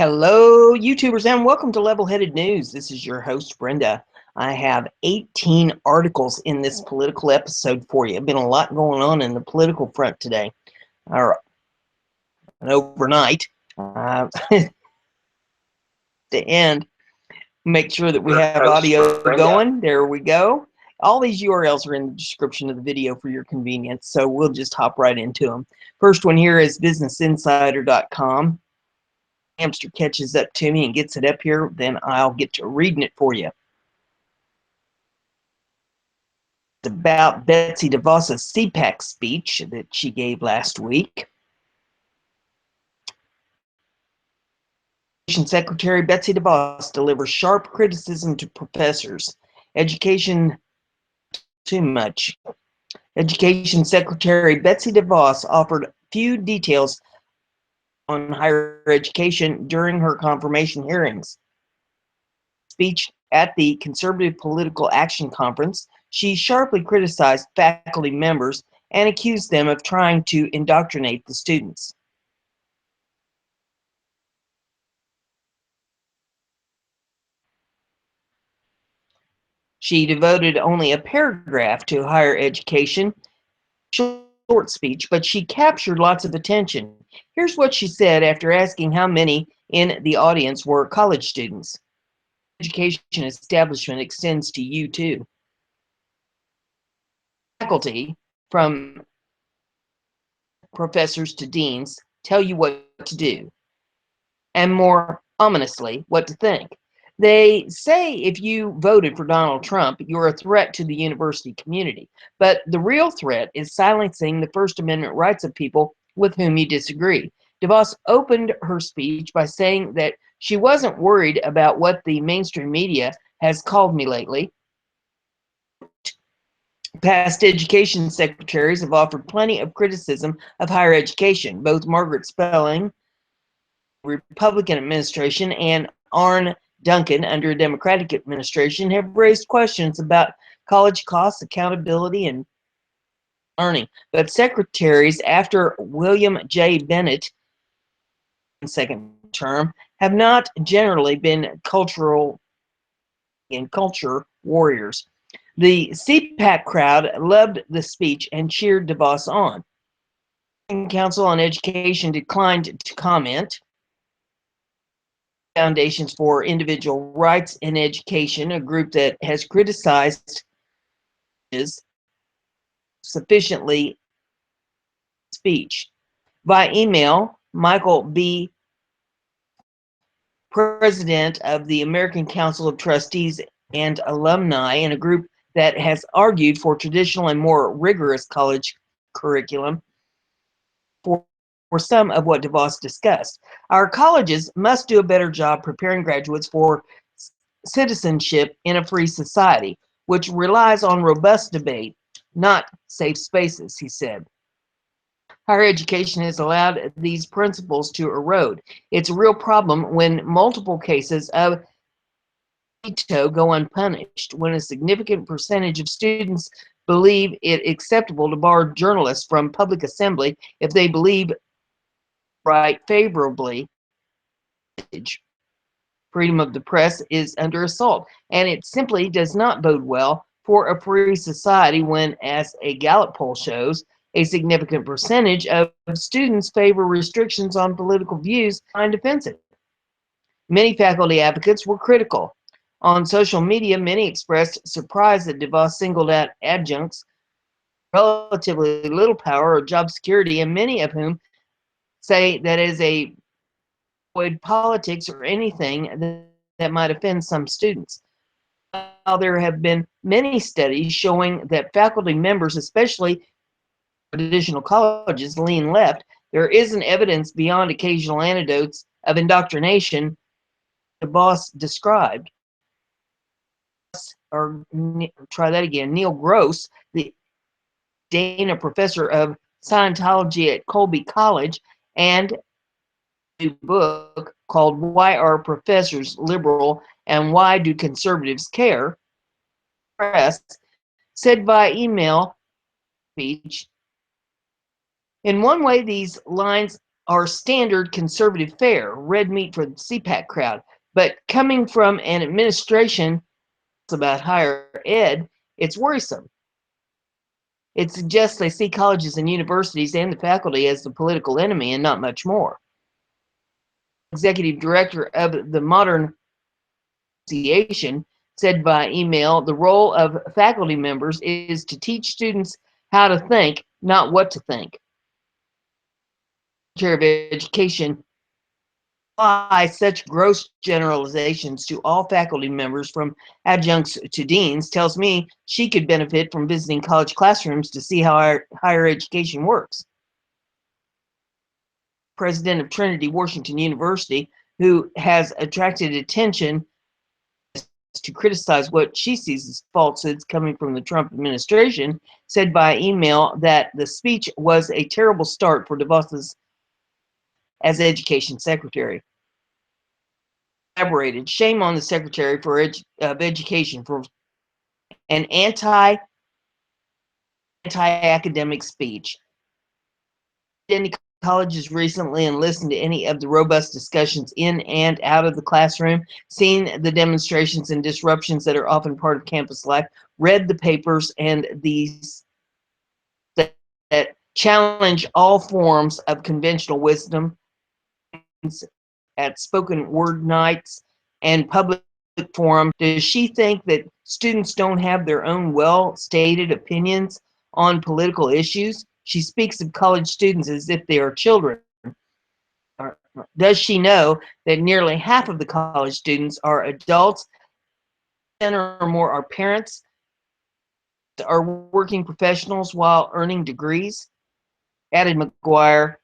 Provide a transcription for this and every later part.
Hello, YouTubers, and welcome to Level-Headed News. This is your host, Brenda. I have 18 articles in this political episode for you. Been a lot going on in the political front today, or overnight. To end, make sure that we have audio going. There we go. All these URLs are in the description of the video for your convenience, so we'll just hop right into them. First one here is businessinsider.com. Hamster catches up to me and gets it up here, then I'll get to reading it for you. It's about Betsy DeVos's CPAC speech that she gave last week. Education Secretary Betsy DeVos delivers sharp criticism to professors. Education too much. Education Secretary Betsy DeVos offered few details on higher education during her confirmation hearings. Speech at the Conservative Political Action Conference, she sharply criticized faculty members and accused them of trying to indoctrinate the students. She devoted only a paragraph to higher education, short speech, but she captured lots of attention. Here's what she said after asking how many in the audience were college students. Education establishment extends to you too. Faculty, from professors to deans, tell you what to do, and more ominously, what to think. They say if you voted for Donald Trump, you're a threat to the university community. But the real threat is silencing the First Amendment rights of people with whom you disagree. DeVos opened her speech by saying that she wasn't worried about what the mainstream media has called me lately. Past education secretaries have offered plenty of criticism of higher education. Both Margaret Spelling, Republican administration, and Arne Duncan under a Democratic administration have raised questions about college costs, accountability, and learning. But secretaries after William J. Bennett, second term, have not generally been culture warriors. The CPAC crowd loved the speech and cheered DeVos on. The Council on Education declined to comment. Foundations for Individual Rights in Education, a group that has criticized sufficiently speech. By email, Michael B., president of the American Council of Trustees and Alumni, in a group that has argued for traditional and more rigorous college curriculum, for some of what DeVos discussed. Our colleges must do a better job preparing graduates for citizenship in a free society, which relies on robust debate, not safe spaces, he said. Higher education has allowed these principles to erode. It's a real problem when multiple cases of veto go unpunished, when a significant percentage of students believe it acceptable to bar journalists from public assembly if they believe right favorably. Freedom of the press is under assault, and it simply does not bode well for a free society when, as a Gallup poll shows, a significant percentage of students favor restrictions on political views and offensive. Many faculty advocates were critical. On social media, many expressed surprise that DeVos singled out adjuncts, relatively little power or job security, and many of whom say that is a avoid politics or anything that might offend some students. While there have been many studies showing that faculty members, especially traditional colleges, lean left, there isn't evidence beyond occasional anecdotes of indoctrination DeVos described. Or try that again, Neil Gross, the Dana professor of Scientology at Colby College, and a new book called Why Are Professors Liberal and Why Do Conservatives Care? Press, said by email speech. In one way, these lines are standard conservative fare, red meat for the CPAC crowd. But coming from an administration about higher ed, it's worrisome. It suggests they see colleges and universities and the faculty as the political enemy and not much more. Executive director of the Modern Association said by email, the role of faculty members is to teach students how to think, not what to think. Secretary of Education apply such gross generalizations to all faculty members from adjuncts to deans tells me she could benefit from visiting college classrooms to see how our higher education works. President of Trinity Washington University, who has attracted attention to criticize what she sees as falsehoods coming from the Trump administration, said by email that the speech was a terrible start for DeVos's as education secretary. Elaborated, shame on the secretary of education for an anti-academic speech. Any colleges recently and listened to any of the robust discussions in and out of the classroom, seen the demonstrations and disruptions that are often part of campus life, read the papers and these that challenge all forms of conventional wisdom at spoken word nights and public forum. Does she think that students don't have their own well-stated opinions on political issues? She speaks of college students as if they are children. Does she know that nearly half of the college students are adults, 10 or more are parents, are working professionals while earning degrees? Added McGuire,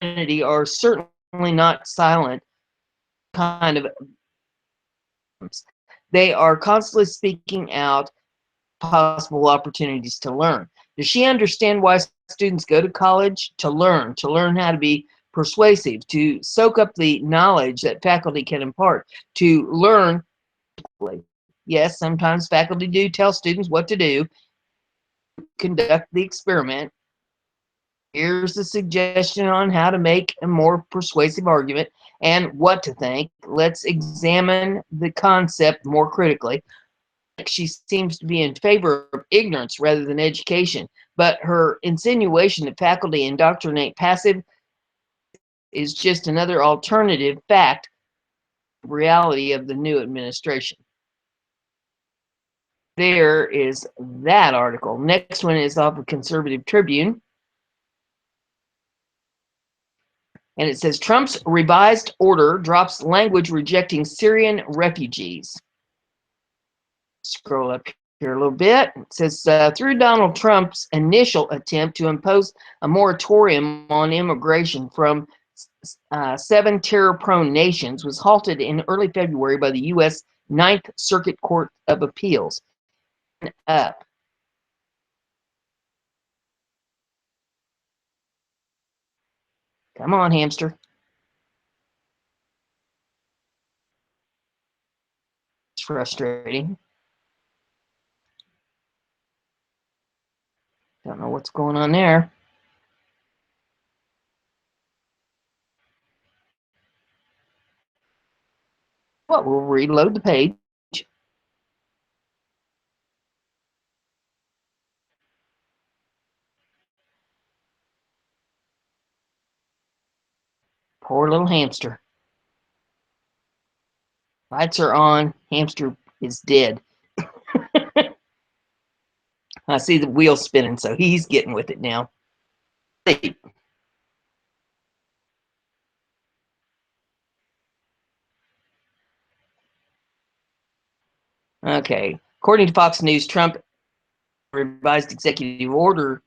are certainly not silent kind of. They are constantly speaking out possible opportunities to learn. Does she understand why students go to college? To learn how to be persuasive, to soak up the knowledge that faculty can impart, to learn. Yes, sometimes faculty do tell students what to do, conduct the experiment. Here's a suggestion on how to make a more persuasive argument and what to think. Let's examine the concept more critically. She seems to be in favor of ignorance rather than education, but her insinuation that faculty indoctrinate passive is just another alternative fact, reality of the new administration. There is that article. Next one is off of Conservative Tribune. And it says Trump's revised order drops language rejecting Syrian refugees. Scroll up here a little bit. It says through Donald Trump's initial attempt to impose a moratorium on immigration from 7 terror-prone nations was halted in early February by the U.S. Ninth Circuit Court of Appeals. Up. Come on, hamster. It's frustrating. Don't know what's going on there. Well, we'll reload the page. Poor little hamster. Lights are on. Hamster is dead. I see the wheel spinning, so he's getting with it now. Okay. According to Fox News, Trump revised executive order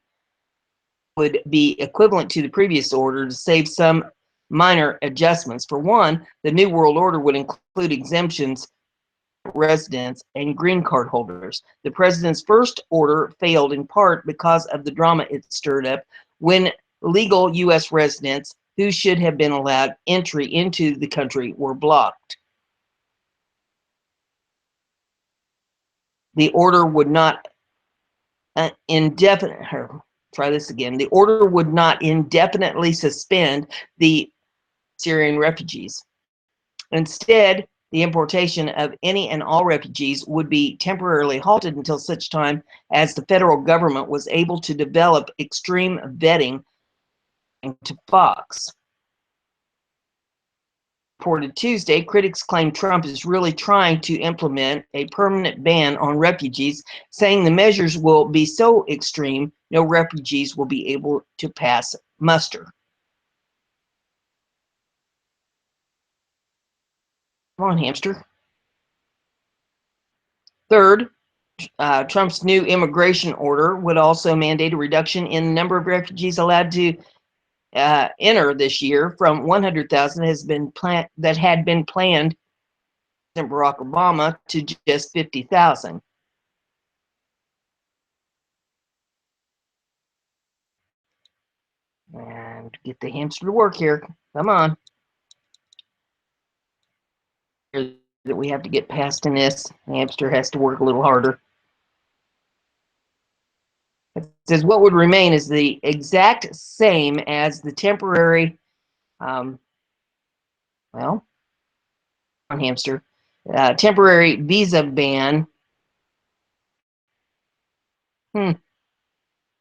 would be equivalent to the previous order to save some minor adjustments. For one, the New World Order would include exemptions residents and green card holders. The president's first order failed in part because of the drama it stirred up when legal U.S. residents who should have been allowed entry into the country were blocked. The order would not try this again. The order would not indefinitely suspend the Syrian refugees. Instead, the importation of any and all refugees would be temporarily halted until such time as the federal government was able to develop extreme vetting to Fox. Reported Tuesday, critics claim Trump is really trying to implement a permanent ban on refugees, saying the measures will be so extreme, no refugees will be able to pass muster. Come on, hamster. Third, Trump's new immigration order would also mandate a reduction in the number of refugees allowed to enter this year from 100,000 that had been planned in Barack Obama to just 50,000. And get the hamster to work here. Come on. That we have to get past in this. The hamster has to work a little harder. It says what would remain is the exact same as the temporary, well, on hamster, temporary visa ban.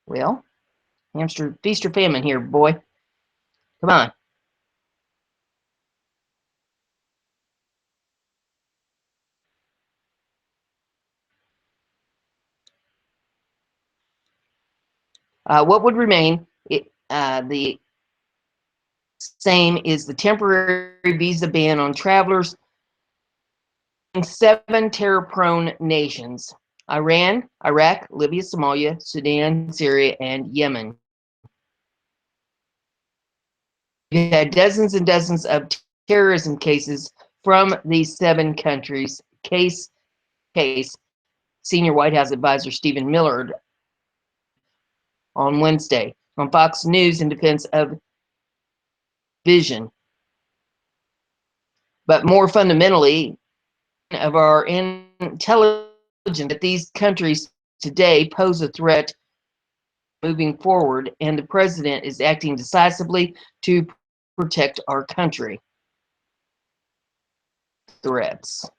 Well, hamster, feast or famine here, boy. Come on. What would remain? The same is the temporary visa ban on travelers in 7 terror-prone nations: Iran, Iraq, Libya, Somalia, Sudan, Syria, and Yemen. We've had dozens and dozens of terrorism cases from these 7 countries. Case, Senior White House advisor Stephen Miller on Wednesday on Fox News in defense of vision. But more fundamentally, of our intelligence that these countries today pose a threat moving forward, and the president is acting decisively to protect our country. Threats.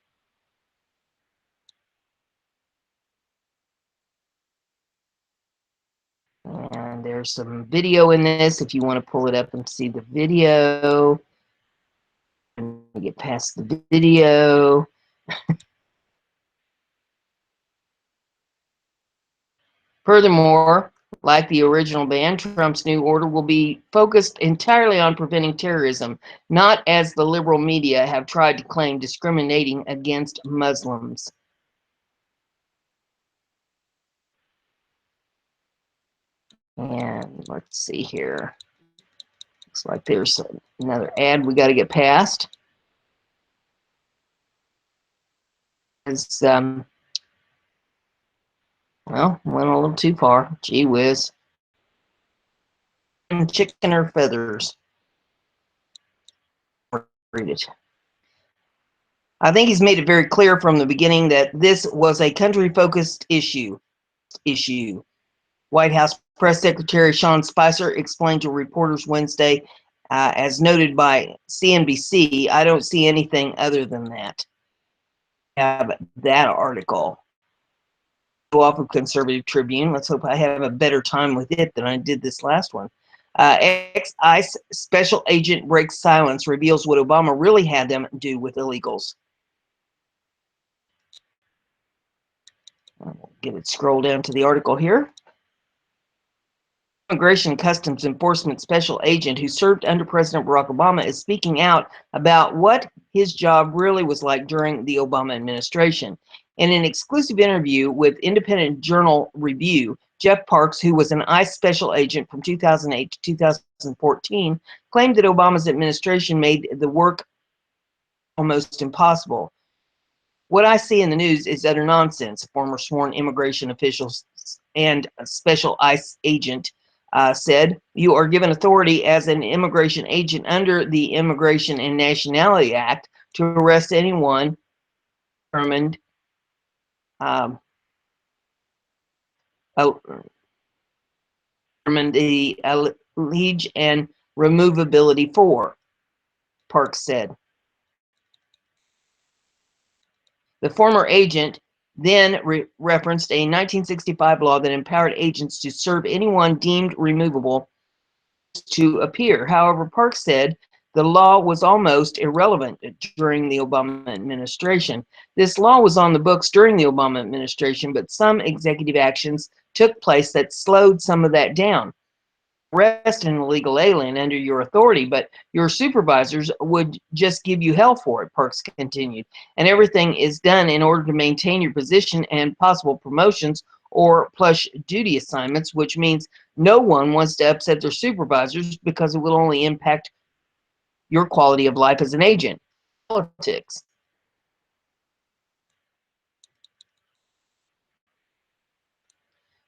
And there's some video in this if you want to pull it up and see the video. Get past the video. Furthermore, like the original ban, Trump's new order will be focused entirely on preventing terrorism, not, as the liberal media have tried to claim, discriminating against Muslims. And let's see here. Looks like there's another ad we got to get past. It's, well, went a little too far. Gee whiz. Chicken or feathers. Read it. I think he's made it very clear from the beginning that this was a country-focused issue. White House Press Secretary Sean Spicer explained to reporters Wednesday, as noted by CNBC, I don't see anything other than that. Have that article. Go off of Conservative Tribune. Let's hope I have a better time with it than I did this last one. Ex-ICE special agent breaks silence, reveals what Obama really had them do with illegals. I'll get it scroll down to the article here. Immigration and Customs Enforcement Special Agent who served under President Barack Obama is speaking out about what his job really was like during the Obama administration. In an exclusive interview with Independent Journal Review, Jeff Parks, who was an ICE special agent from 2008 to 2014, claimed that Obama's administration made the work almost impossible. What I see in the news is utter nonsense, former sworn immigration officials and a special ICE agent said. You are given authority as an immigration agent under the Immigration and Nationality Act to arrest anyone determined the allege and removability for, Parks said. The former agent then referenced a 1965 law that empowered agents to serve anyone deemed removable to appear. However, Parks said the law was almost irrelevant during the Obama administration. This law was on the books during the Obama administration, but some executive actions took place that slowed some of that down. Arrest an illegal alien under your authority, but your supervisors would just give you hell for it, Parks continued. And everything is done in order to maintain your position and possible promotions or plush duty assignments, which means no one wants to upset their supervisors because it will only impact your quality of life as an agent. Politics.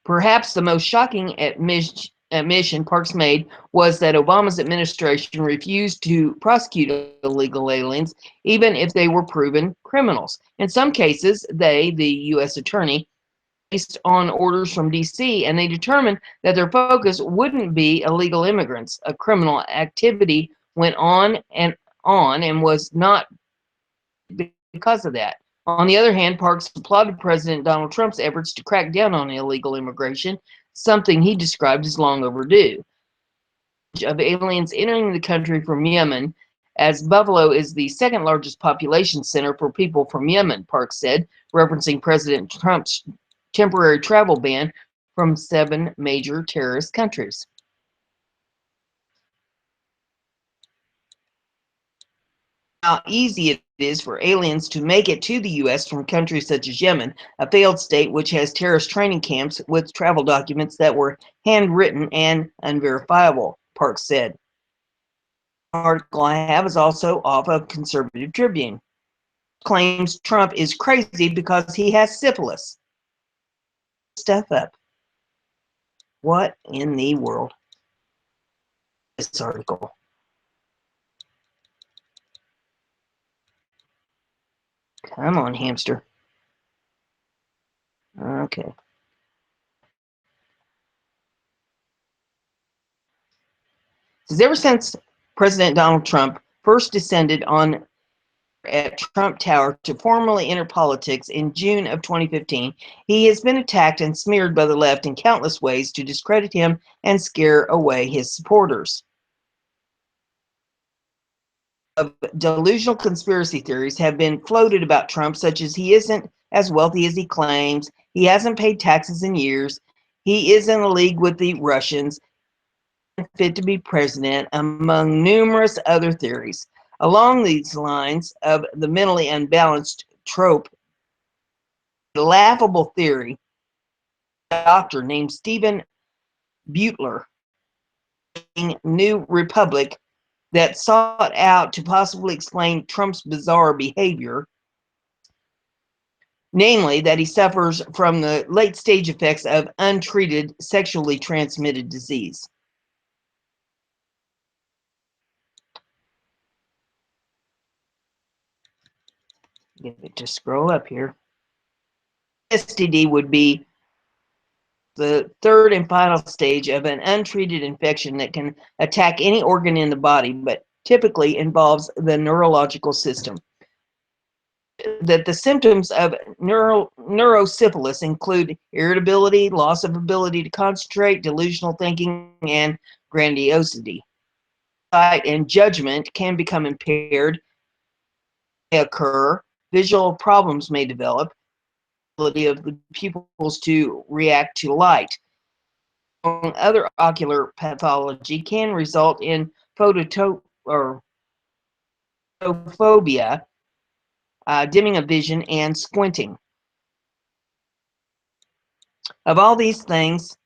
Perhaps the most shocking admission Parks made was that Obama's administration refused to prosecute illegal aliens, even if they were proven criminals. In some cases, they, the U.S. attorney, based on orders from D.C., and they determined that their focus wouldn't be illegal immigrants. A criminal activity went on and was not because of that. On the other hand, Parks applauded President Donald Trump's efforts to crack down on illegal immigration, something he described as long overdue. Of aliens entering the country from Yemen, as Buffalo is the second largest population center for people from Yemen, Parks said, referencing President Trump's temporary travel ban from 7 major terrorist countries. How easy it is for aliens to make it to the U.S. from countries such as Yemen, a failed state which has terrorist training camps with travel documents that were handwritten and unverifiable, Parks said. The article I have is also off of Conservative Tribune. Claims Trump is crazy because he has syphilis. Stuff up. What in the world? This article. Come on, hamster. Okay. Says ever since President Donald Trump first descended on at Trump Tower to formally enter politics in June of 2015, he has been attacked and smeared by the left in countless ways to discredit him and scare away his supporters. Of delusional conspiracy theories have been floated about Trump, such as he isn't as wealthy as he claims, he hasn't paid taxes in years, he is in a league with the Russians, fit to be president, among numerous other theories. Along these lines of the mentally unbalanced trope, the laughable theory, a doctor named Stephen Butler, New Republic, that sought out to possibly explain Trump's bizarre behavior, namely that he suffers from the late stage effects of untreated sexually transmitted disease. Get it to scroll up here. STD would be the third and final stage of an untreated infection that can attack any organ in the body, but typically involves the neurological system. That the symptoms of neurosyphilis include irritability, loss of ability to concentrate, delusional thinking, and grandiosity. Sight and judgment can become impaired, may occur, visual problems may develop, ability of the pupils to react to light. Other ocular pathology can result in photophobia, dimming of vision, and squinting. Of all these things,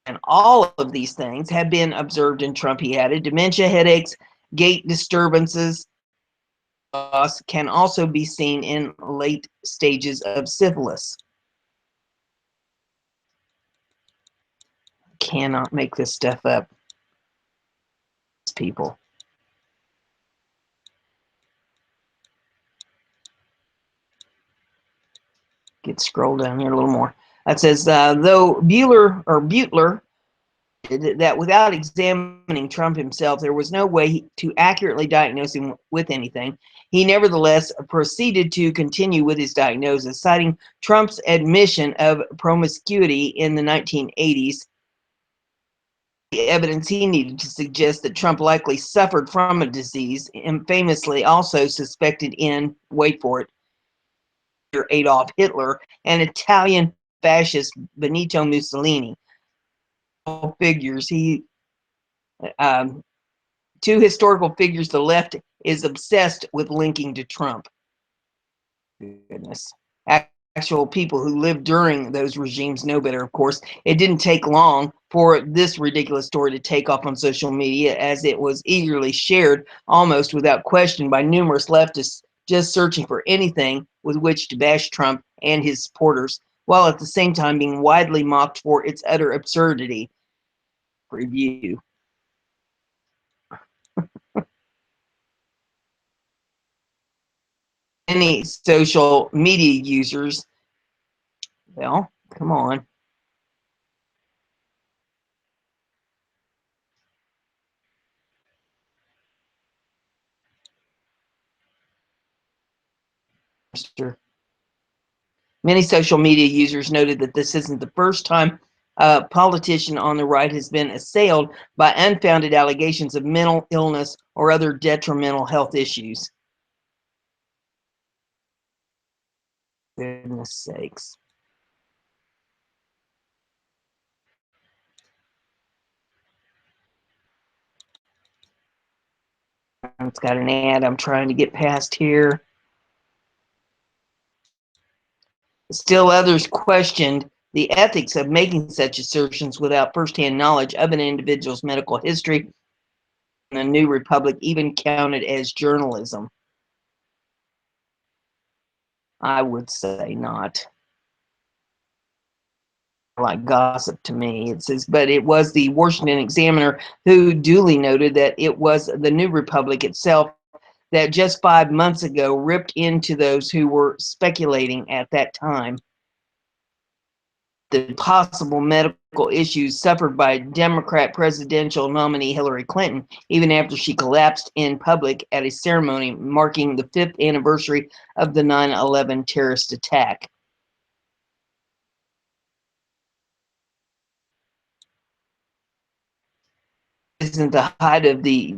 and all of these things have been observed in Trump, he added. Dementia, headaches, gait disturbances can also be seen in late stages of syphilis. Cannot make this stuff up. People. Get scroll down here a little more. That says, though Butler that without examining Trump himself, there was no way to accurately diagnose him with anything. He nevertheless proceeded to continue with his diagnosis, citing Trump's admission of promiscuity in the 1980s. The evidence he needed to suggest that Trump likely suffered from a disease, and famously also suspected in, wait for it, Adolf Hitler and Italian fascist Benito Mussolini. Figures he two historical figures the left is obsessed with linking to Trump. Goodness. Actual people who lived during those regimes know better, of course. It didn't take long for this ridiculous story to take off on social media, as it was eagerly shared almost without question by numerous leftists just searching for anything with which to bash Trump and his supporters, while at the same time being widely mocked for its utter absurdity. Review. Many social media users, well, come on. Many social media users noted that this isn't the first time a politician on the right has been assailed by unfounded allegations of mental illness or other detrimental health issues. Goodness sakes. It's got an ad I'm trying to get past here. Still others questioned the ethics of making such assertions without firsthand knowledge of an individual's medical history. The New Republic even counted as journalism. I would say not. Like gossip to me. It says, but it was the Washington Examiner who duly noted that it was the New Republic itself that just 5 months ago ripped into those who were speculating at that time the possible medical issues suffered by Democrat presidential nominee Hillary Clinton, even after she collapsed in public at a ceremony marking the 5th anniversary of the 9/11 terrorist attack. Isn't the height of the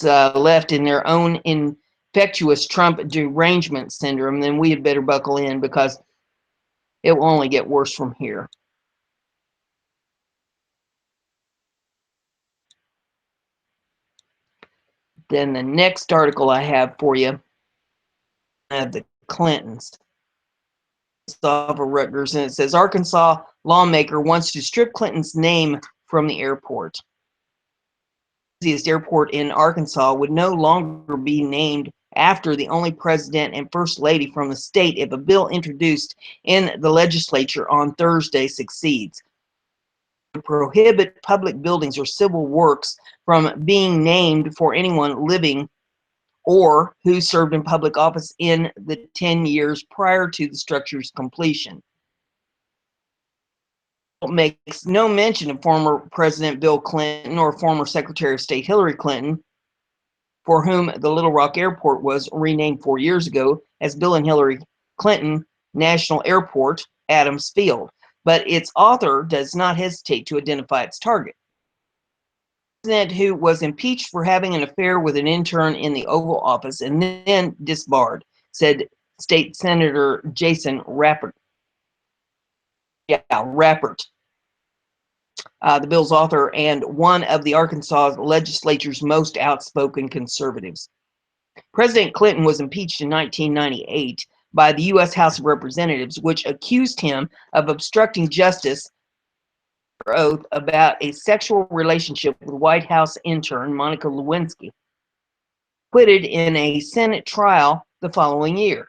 left in their own infectious Trump derangement syndrome, then we had better buckle in, because it will only get worse from here. Then the next article I have for you, the Clintons. It's off of Rutgers, and it says Arkansas lawmaker wants to strip Clinton's name from the airport. The busiest airport in Arkansas would no longer be named after the only president and first lady from the state if a bill introduced in the legislature on Thursday succeeds. To prohibit public buildings or civil works from being named for anyone living or who served in public office in the 10 years prior to the structure's completion. It makes no mention of former President Bill Clinton or former Secretary of State Hillary Clinton, for whom the Little Rock Airport was renamed 4 years ago as Bill and Hillary Clinton National Airport, Adams Field. But its author does not hesitate to identify its target. The president who was impeached for having an affair with an intern in the Oval Office and then disbarred, said State Senator Jason Rappert. Yeah, Rappert, the bill's author and one of the Arkansas legislature's most outspoken conservatives. President Clinton was impeached in 1998 by the U.S. House of Representatives, which accused him of obstructing justice under oath about a sexual relationship with White House intern Monica Lewinsky, acquitted in a Senate trial the following year.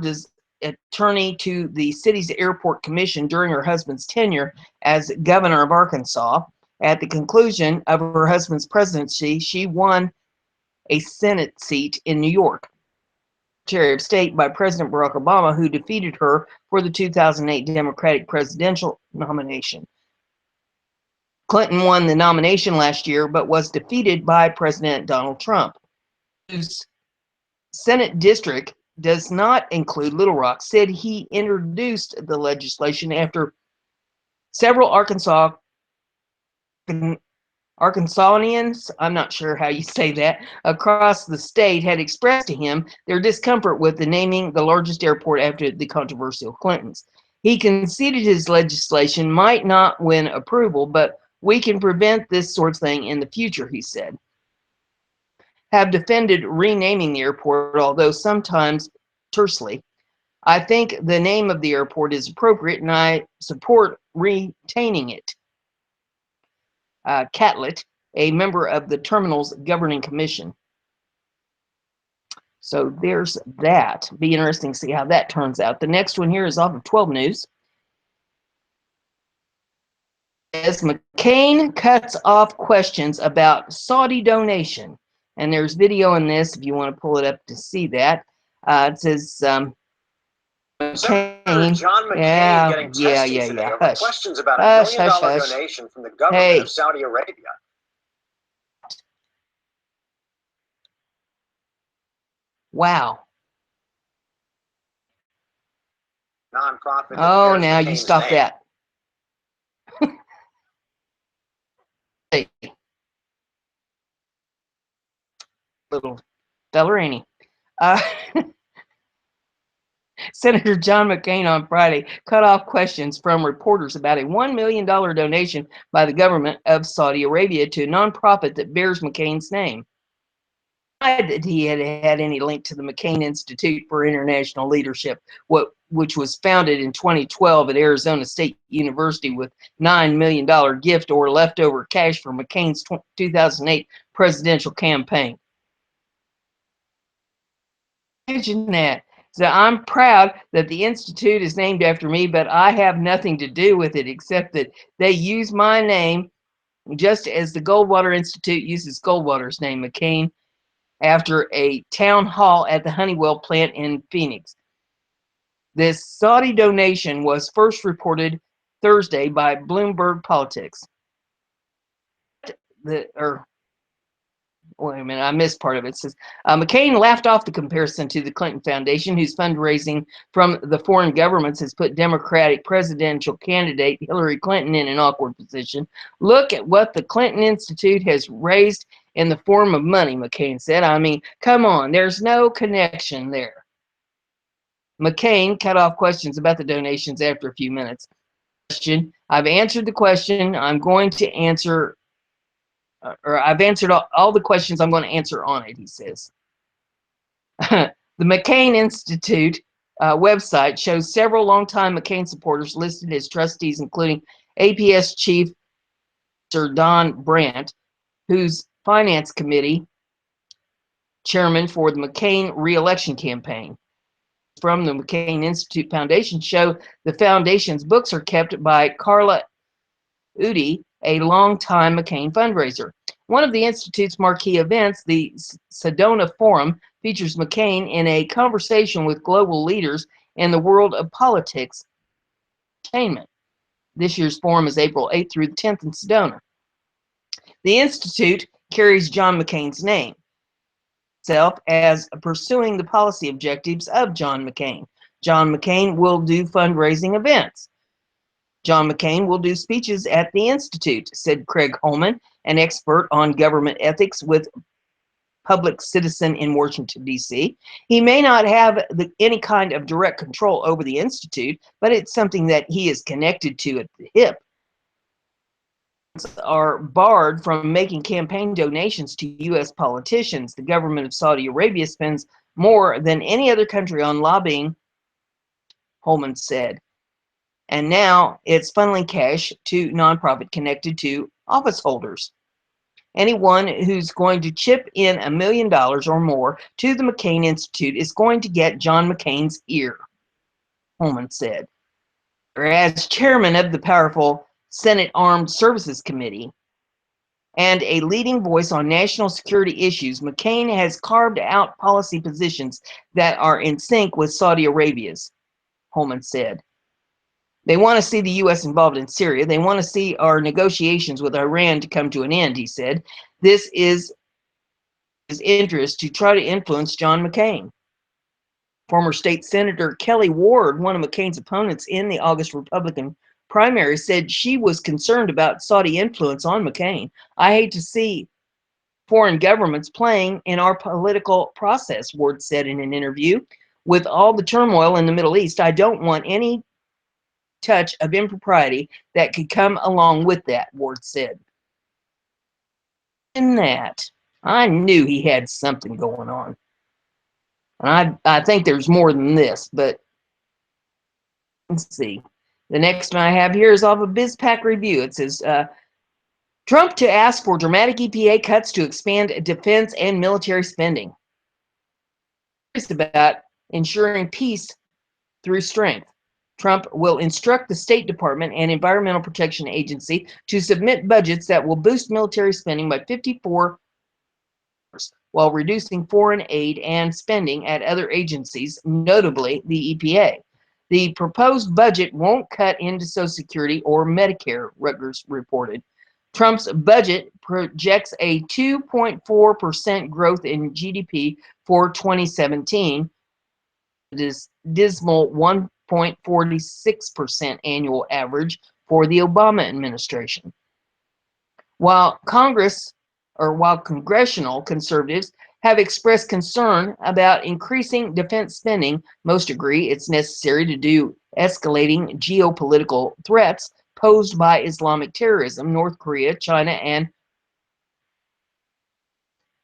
As attorney to the city's airport commission during her husband's tenure as governor of Arkansas, at the conclusion of her husband's presidency, she won a Senate seat in New York, Secretary of State by President Barack Obama, who defeated her for the 2008 Democratic presidential nomination. Clinton won the nomination last year, but was defeated by President Donald Trump, whose Senate district does not include Little Rock, said he introduced the legislation after several Arkansanians, I'm not sure how you say that, across the state had expressed to him their discomfort with the naming the largest airport after the controversial Clintons. He conceded his legislation might not win approval, but we can prevent this sort of thing in the future, he said. Have defended renaming the airport, although sometimes tersely. I think the name of the airport is appropriate, and I support retaining it. Catlett, a member of the terminal's governing commission. So there's that. Be interesting to see how that turns out. The next one here is off of 12 News. As McCain cuts off questions about Saudi donation. And there's video in this if you want to pull it up to see that. It says McCain. John McCain getting testy today over questions about a $1 million donation from the government of Saudi Arabia. Wow. Nonprofit. Oh, now you stop that. Hey. Little feller, ain't he? Senator John McCain on Friday cut off questions from reporters about a $1 million donation by the government of Saudi Arabia to a nonprofit that bears McCain's name. That he had had any link to the McCain Institute for International Leadership, which was founded in 2012 at Arizona State University with $9 million gift or leftover cash from McCain's 2008 presidential campaign. Imagine that. So I'm proud that the Institute is named after me, but I have nothing to do with it except that they use my name just as the Goldwater Institute uses Goldwater's name, McCain, after a town hall at the Honeywell plant in Phoenix. This Saudi donation was first reported Thursday by Bloomberg Politics. Wait a minute, I missed part of it. It says, McCain laughed off the comparison to the Clinton Foundation, whose fundraising from the foreign governments has put Democratic presidential candidate Hillary Clinton in an awkward position. Look at what the Clinton Institute has raised in the form of money, McCain said. I mean, come on, there's no connection there. McCain cut off questions about the donations after a few minutes. I've answered the question. I'm going to answer or I've answered all the questions I'm going to answer on it, he says. The McCain Institute website shows several longtime McCain supporters listed as trustees, including APS chief Sir Don Brandt, who's finance committee chairman for the McCain re-election campaign. From the McCain Institute Foundation show the foundation's books are kept by Carla Udi, a longtime McCain fundraiser. One of the Institute's marquee events, the Sedona Forum, features McCain in a conversation with global leaders in the world of politics and entertainment. This year's forum is April 8th through the 10th in Sedona. The Institute carries John McCain's name itself as pursuing the policy objectives of John McCain. John McCain will do fundraising events. John McCain will do speeches at the Institute, said Craig Holman, an expert on government ethics with Public Citizen in Washington, D.C. He may not have any kind of direct control over the Institute, but it's something that he is connected to at the hip. Are barred from making campaign donations to U.S. politicians. The government of Saudi Arabia spends more than any other country on lobbying, Holman said. And now it's funneling cash to nonprofit connected to office holders. Anyone who's going to chip in $1 million or more to the McCain Institute is going to get John McCain's ear, Holman said. As chairman of the powerful Senate Armed Services Committee and a leading voice on national security issues, McCain has carved out policy positions that are in sync with Saudi Arabia's, Holman said. They want to see the U.S. involved in Syria. They want to see our negotiations with Iran to come to an end, he said. This is his interest to try to influence John McCain. Former state senator Kelly Ward, one of McCain's opponents in the August Republican primary, said she was concerned about Saudi influence on McCain. I hate to see foreign governments playing in our political process, Ward said in an interview. With all the turmoil in the Middle East, I don't want any touch of impropriety that could come along with that, Ward said. In that, I knew he had something going on. And I think there's more than this, but let's see. The next one I have here is off of BizPack Review. It says, Trump to ask for dramatic EPA cuts to expand defense and military spending. It's about ensuring peace through strength. Trump will instruct the State Department and Environmental Protection Agency to submit budgets that will boost military spending by 54% while reducing foreign aid and spending at other agencies, notably the EPA. The proposed budget won't cut into Social Security or Medicare, Rutgers reported. Trump's budget projects a 2.4% growth in GDP for 2017, this dismal 1.46% annual average for the Obama administration. While congressional conservatives have expressed concern about increasing defense spending, most agree it's necessary to do escalating geopolitical threats posed by Islamic terrorism, North Korea, China, and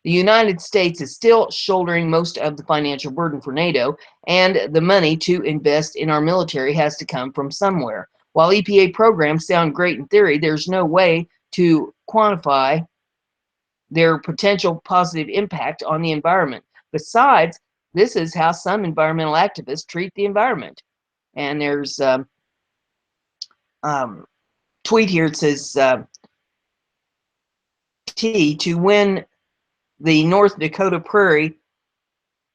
the United States is still shouldering most of the financial burden for NATO, and the money to invest in our military has to come from somewhere. While EPA programs sound great in theory, there's no way to quantify their potential positive impact on the environment. Besides, this is how some environmental activists treat the environment. And there's tweet here. It says, to win the North Dakota prairie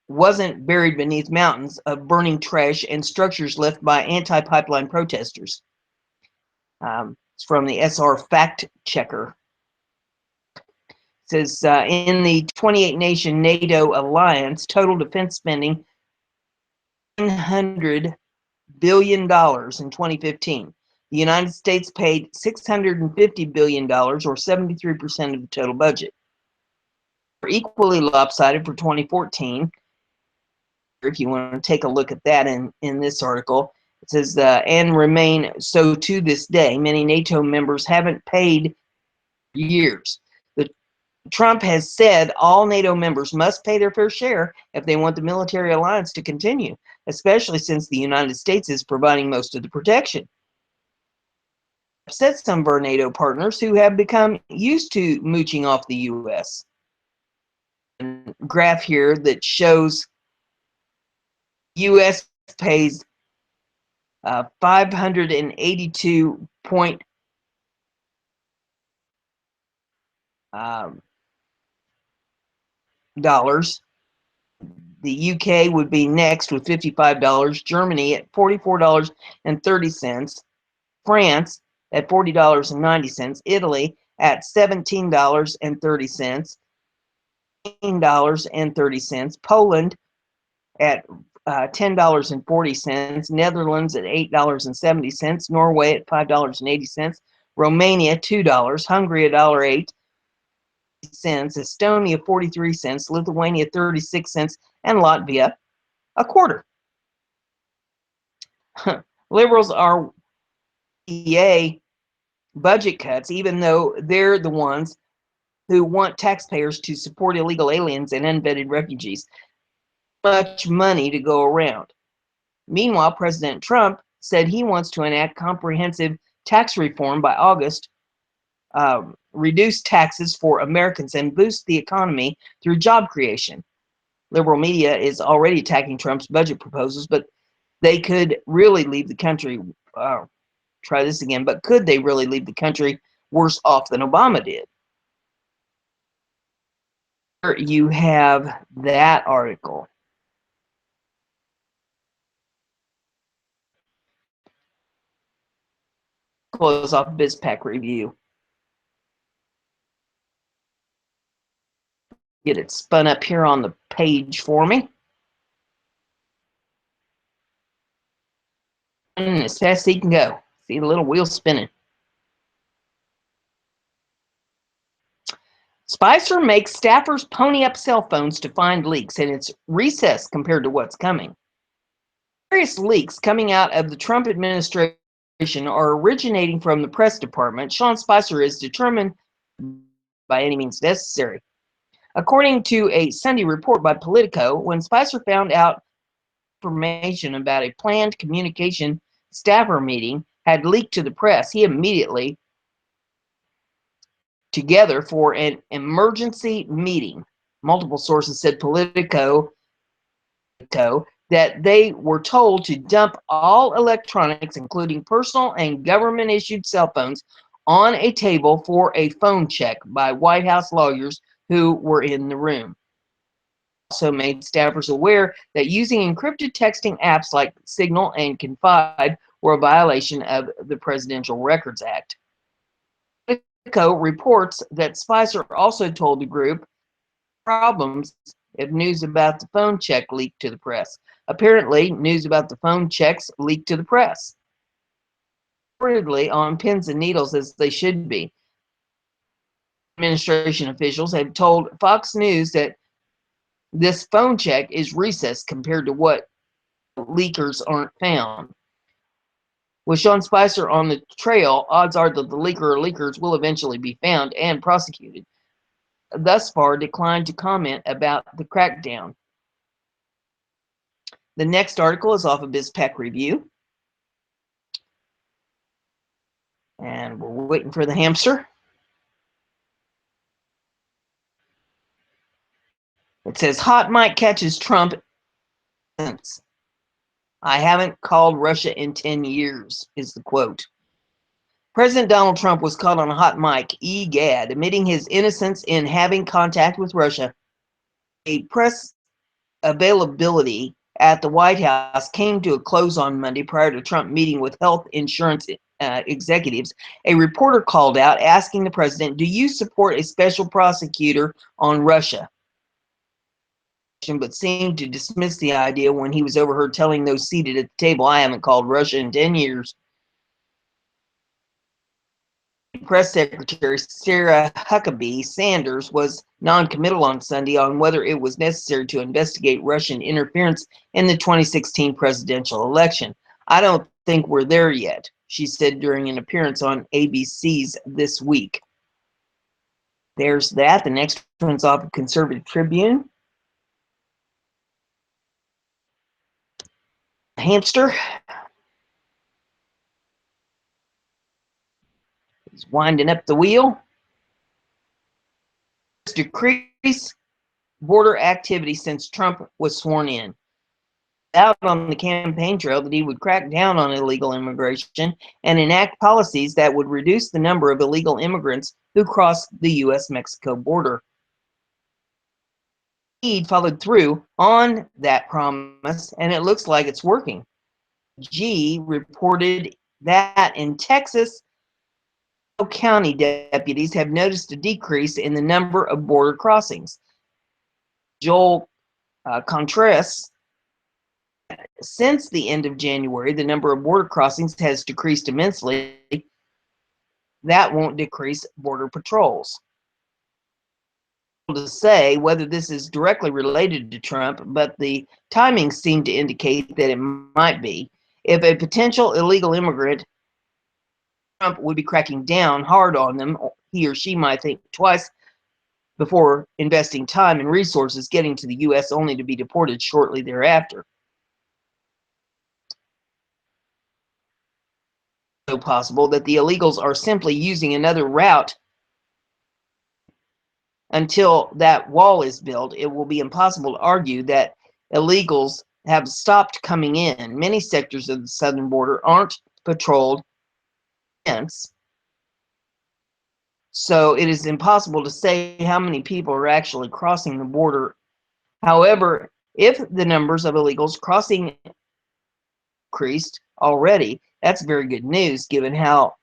wasn't buried beneath mountains of burning trash and structures left by anti-pipeline protesters. It's from the SR Fact Checker. It says, in the 28-nation NATO alliance, total defense spending $900 billion in 2015. The United States paid $650 billion, or 73% of the total budget. Equally lopsided for 2014. If you want to take a look at that in this article, it says, and remain so to this day. Many NATO members haven't paid years. Trump has said all NATO members must pay their fair share if they want the military alliance to continue, especially since the United States is providing most of the protection. Upset some of our NATO partners who have become used to mooching off the U.S. And graph here that shows U.S. pays $582 dollars. The UK would be next with $55, Germany at $44.30, France at $40.90, Italy at $17.30, $18.30, Poland at $10.40, Netherlands at $8.70, Norway at $5.80, Romania $2, Hungary $1.08, Estonia 43 cents, Lithuania 36 cents, and Latvia a quarter. Liberals are EA budget cuts, even though they're the ones who want taxpayers to support illegal aliens and unvetted refugees. Much money to go around. Meanwhile, President Trump said he wants to enact comprehensive tax reform by August, reduce taxes for Americans, and boost the economy through job creation. Liberal media is already attacking Trump's budget proposals, but they could really leave the country, try this again, but could they really leave the country worse off than Obama did? Here you have that article. Close off BizPack Review. Get it spun up here on the page for me. And as fast as he can go. See the little wheel spinning. Spicer makes staffers pony up cell phones to find leaks, and it's recess compared to what's coming. Various leaks coming out of the Trump administration are originating from the press department. Sean Spicer is determined by any means necessary. According to a Sunday report by Politico, when Spicer found out information about a planned communication staffer meeting had leaked to the press, he immediately together for an emergency meeting. Multiple sources said Politico that they were told to dump all electronics, including personal and government-issued cell phones, on a table for a phone check by White House lawyers who were in the room. Also made staffers aware that using encrypted texting apps like Signal and Confide were a violation of the Presidential Records Act. Politico reports that Spicer also told the group problems if news about the phone check leaked to the press. Apparently, news about the phone checks leaked to the press. Reportedly on pins and needles as they should be. Administration officials have told Fox News that this phone check is recessed compared to what leakers aren't found. With Sean Spicer on the trail, odds are that the leaker or leakers will eventually be found and prosecuted. Thus far, declined to comment about the crackdown. The next article is off of BizPack Review. And we're waiting for the hamster. It says, Hot Mike catches Trump. I haven't called Russia in 10 years, is the quote. President Donald Trump was caught on a hot mic, egad, admitting his innocence in having contact with Russia. A press availability at the White House came to a close on Monday prior to Trump meeting with health insurance executives. A reporter called out asking the president, do you support a special prosecutor on Russia? But seemed to dismiss the idea when he was overheard telling those seated at the table, I haven't called Russia in 10 years. Press Secretary Sarah Huckabee Sanders was non-committal on Sunday on whether it was necessary to investigate Russian interference in the 2016 presidential election. I don't think we're there yet, she said during an appearance on ABC's This Week. There's that. The next one's off of Conservative Tribune. Hamster is winding up the wheel. Decrease border activity since Trump was sworn in. Out on the campaign trail that he would crack down on illegal immigration and enact policies that would reduce the number of illegal immigrants who cross the U.S.-Mexico border. He followed through on that promise, and it looks like it's working. G reported that in Texas, county deputies have noticed a decrease in the number of border crossings. Joel Contreras, since the end of January, the number of border crossings has decreased immensely. That won't decrease border patrols. To say whether this is directly related to Trump, but the timing seemed to indicate that it might be. If a potential illegal immigrant, Trump would be cracking down hard on them, he or she might think twice before investing time and resources getting to the U.S. only to be deported shortly thereafter. So possible that the illegals are simply using another route. Until that wall is built, it will be impossible to argue that illegals have stopped coming in. Many sectors of the southern border aren't patrolled, so it is impossible to say how many people are actually crossing the border. However, if the numbers of illegals crossing increased already, that's very good news given how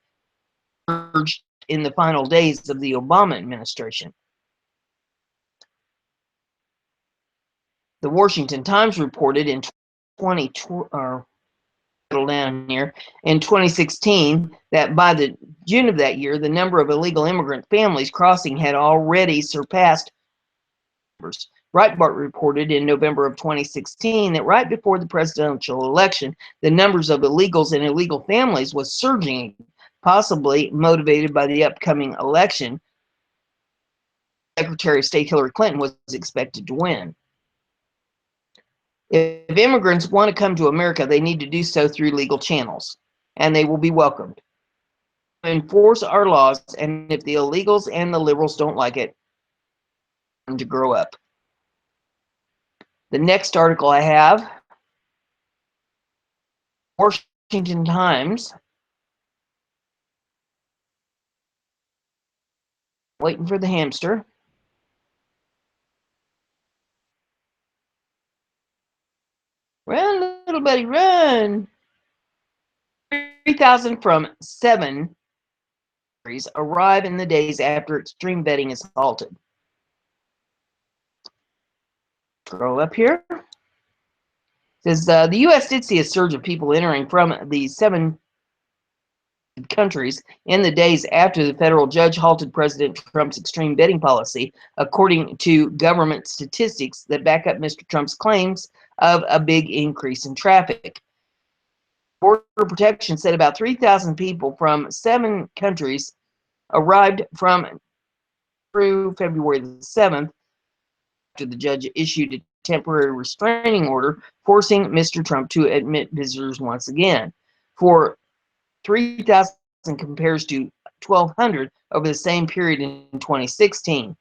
emerged in the final days of the Obama administration. The Washington Times reported in 2016 that by the June of that year, the number of illegal immigrant families crossing had already surpassed numbers. Breitbart reported in November of 2016 that right before the presidential election, the numbers of illegals and illegal families was surging, possibly motivated by the upcoming election. Secretary of State Hillary Clinton was expected to win. If immigrants want to come to America, they need to do so through legal channels, and they will be welcomed. Enforce our laws, and if the illegals and the liberals don't like it, to grow up. The next article I have, Washington Times. Waiting for the hamster. Run, little buddy, run. 3,000 from 7 countries arrive in the days after extreme vetting is halted. Scroll up here. It says the U.S. did see a surge of people entering from the 7 countries in the days after the federal judge halted President Trump's extreme vetting policy, according to government statistics that back up Mr. Trump's claims of a big increase in traffic. Border Protection said about 3,000 people from 7 countries arrived through February the 7th after the judge issued a temporary restraining order forcing Mr. Trump to admit visitors once again. For 3,000 compares to 1,200 over the same period in 2016,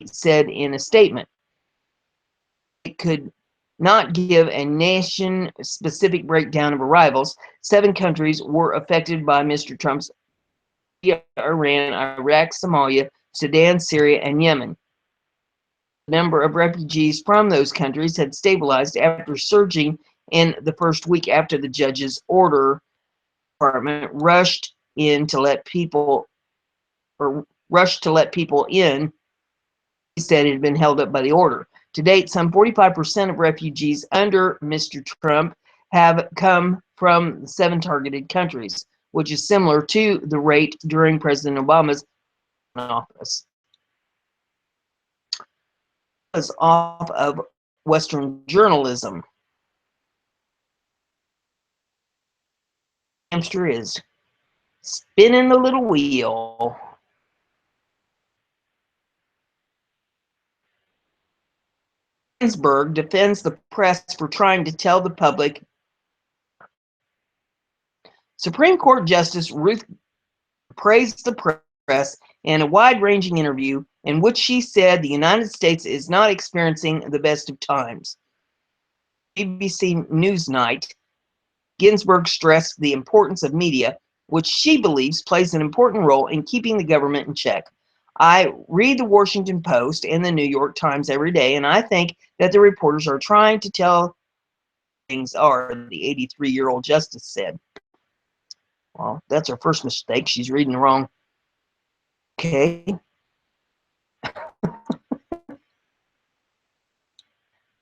it said in a statement. It could not give a nation-specific breakdown of arrivals. 7 countries were affected by Mr. Trump's Iran, Iraq, Somalia, Sudan, Syria, and Yemen. The number of refugees from those countries had stabilized after surging in the first week after the judge's order. Department rushed to let people in. He said it had been held up by the order. To date, some 45% of refugees under Mr. Trump have come from 7 targeted countries, which is similar to the rate during President Obama's office. It was off of Western journalism. Hamster is spinning the little wheel. Ginsburg defends the press for trying to tell the public. Supreme Court Justice Ruth praised the press in a wide-ranging interview in which she said the United States is not experiencing the best of times. BBC Newsnight, Ginsburg stressed the importance of media, which she believes plays an important role in keeping the government in check. I read the Washington Post and the New York Times every day, and I think that the reporters are trying to tell things are, the 83-year-old justice said. Well, that's her first mistake. She's reading the wrong. Okay.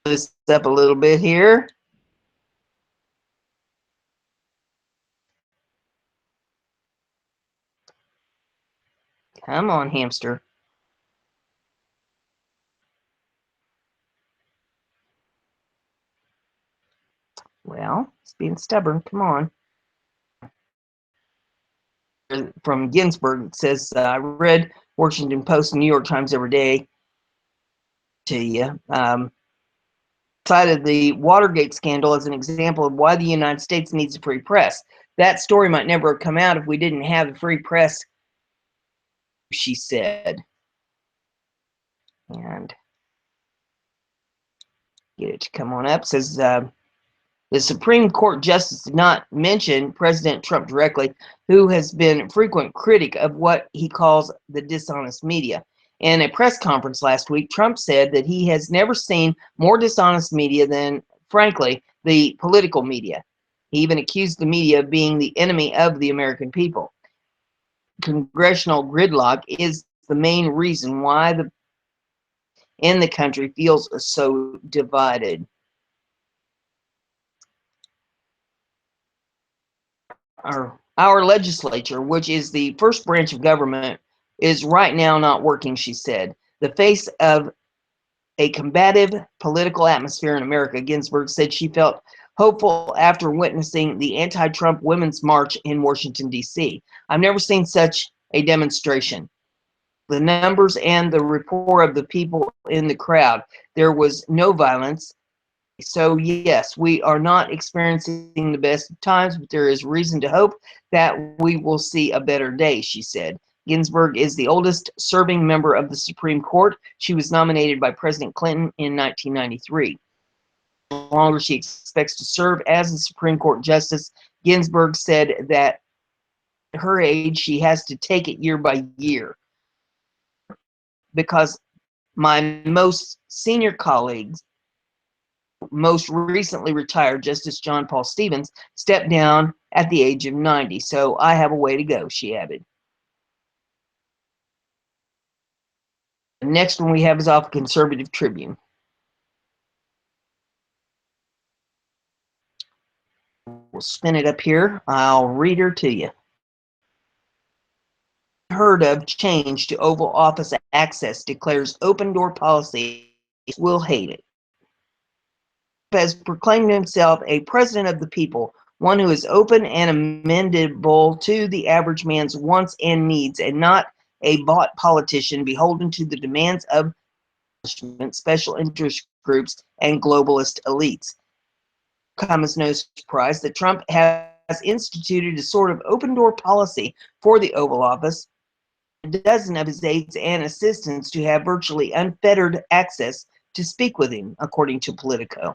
This up a little bit here. Come on, hamster. Well, it's being stubborn. Come on. From Ginsburg, it says, I read Washington Post and New York Times every day to you. Cited the Watergate scandal as an example of why the United States needs a free press. That story might never have come out if we didn't have a free press, she said. And get it to come on up. Says the Supreme Court Justice did not mention President Trump directly, who has been a frequent critic of what he calls the dishonest media. In a press conference last week, Trump said that he has never seen more dishonest media than, frankly, the political media. He even accused the media of being the enemy of the American people. congressional gridlock is the main reason why the country feels so divided. Our legislature, which is the first branch of government, is right now not working, she said. The face of a combative political atmosphere in America, Ginsburg said she felt hopeful after witnessing the anti-Trump Women's March in Washington, D.C. I've never seen such a demonstration. The numbers and the rapport of the people in the crowd. There was no violence. So yes, we are not experiencing the best of times, but there is reason to hope that we will see a better day, she said. Ginsburg is the oldest serving member of the Supreme Court. She was nominated by President Clinton in 1993. The longer she expects to serve as the Supreme Court Justice, Ginsburg said that at her age, she has to take it year by year because my most senior colleagues, most recently retired Justice John Paul Stevens, stepped down at the age of 90. So I have a way to go, she added. The next one we have is off the Conservative Tribune. We'll spin it up here. I'll read her to you. Heard of change to Oval Office access, declares open door policy. Will hate it. Has proclaimed himself a president of the people, one who is open and amenable to the average man's wants and needs, and not a bought politician beholden to the demands of special interest groups and globalist elites. Come as no surprise that Trump has instituted a sort of open door policy for the Oval Office, a dozen of his aides and assistants to have virtually unfettered access to speak with him, according to Politico.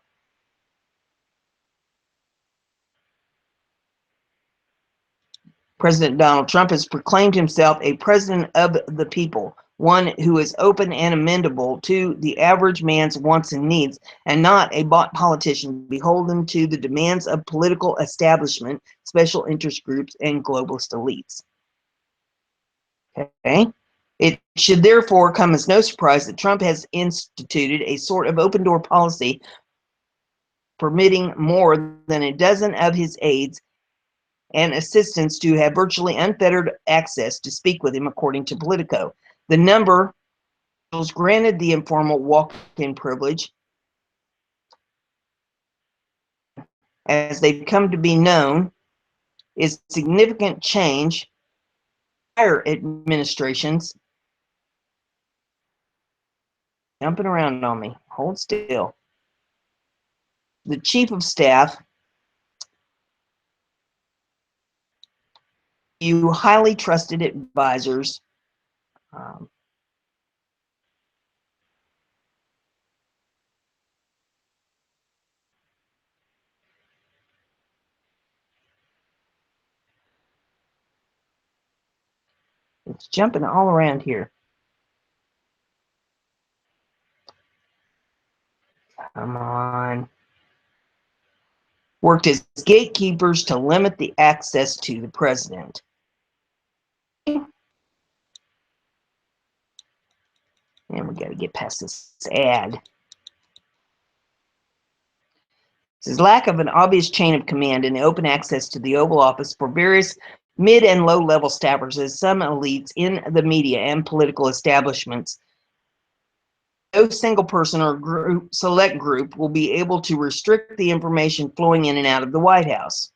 President Donald Trump has proclaimed himself a president of the people, one who is open and amenable to the average man's wants and needs, and not a bought politician beholden to the demands of political establishment, special interest groups, and globalist elites. Okay? It should therefore come as no surprise that Trump has instituted a sort of open door policy permitting more than a dozen of his aides and assistants to have virtually unfettered access to speak with him, according to Politico. The number was granted the informal walk-in privilege, as they've come to be known, is significant change. Prior administrations jumping around on me. Hold still. The chief of staff, you highly trusted advisors, it's jumping all around here. Come on. Worked as gatekeepers to limit the access to the president. And we got to get past this ad. It says lack of an obvious chain of command and open access to the Oval Office for various mid and low level staffers, as some elites in the media and political establishments. No single person or select group will be able to restrict the information flowing in and out of the White House.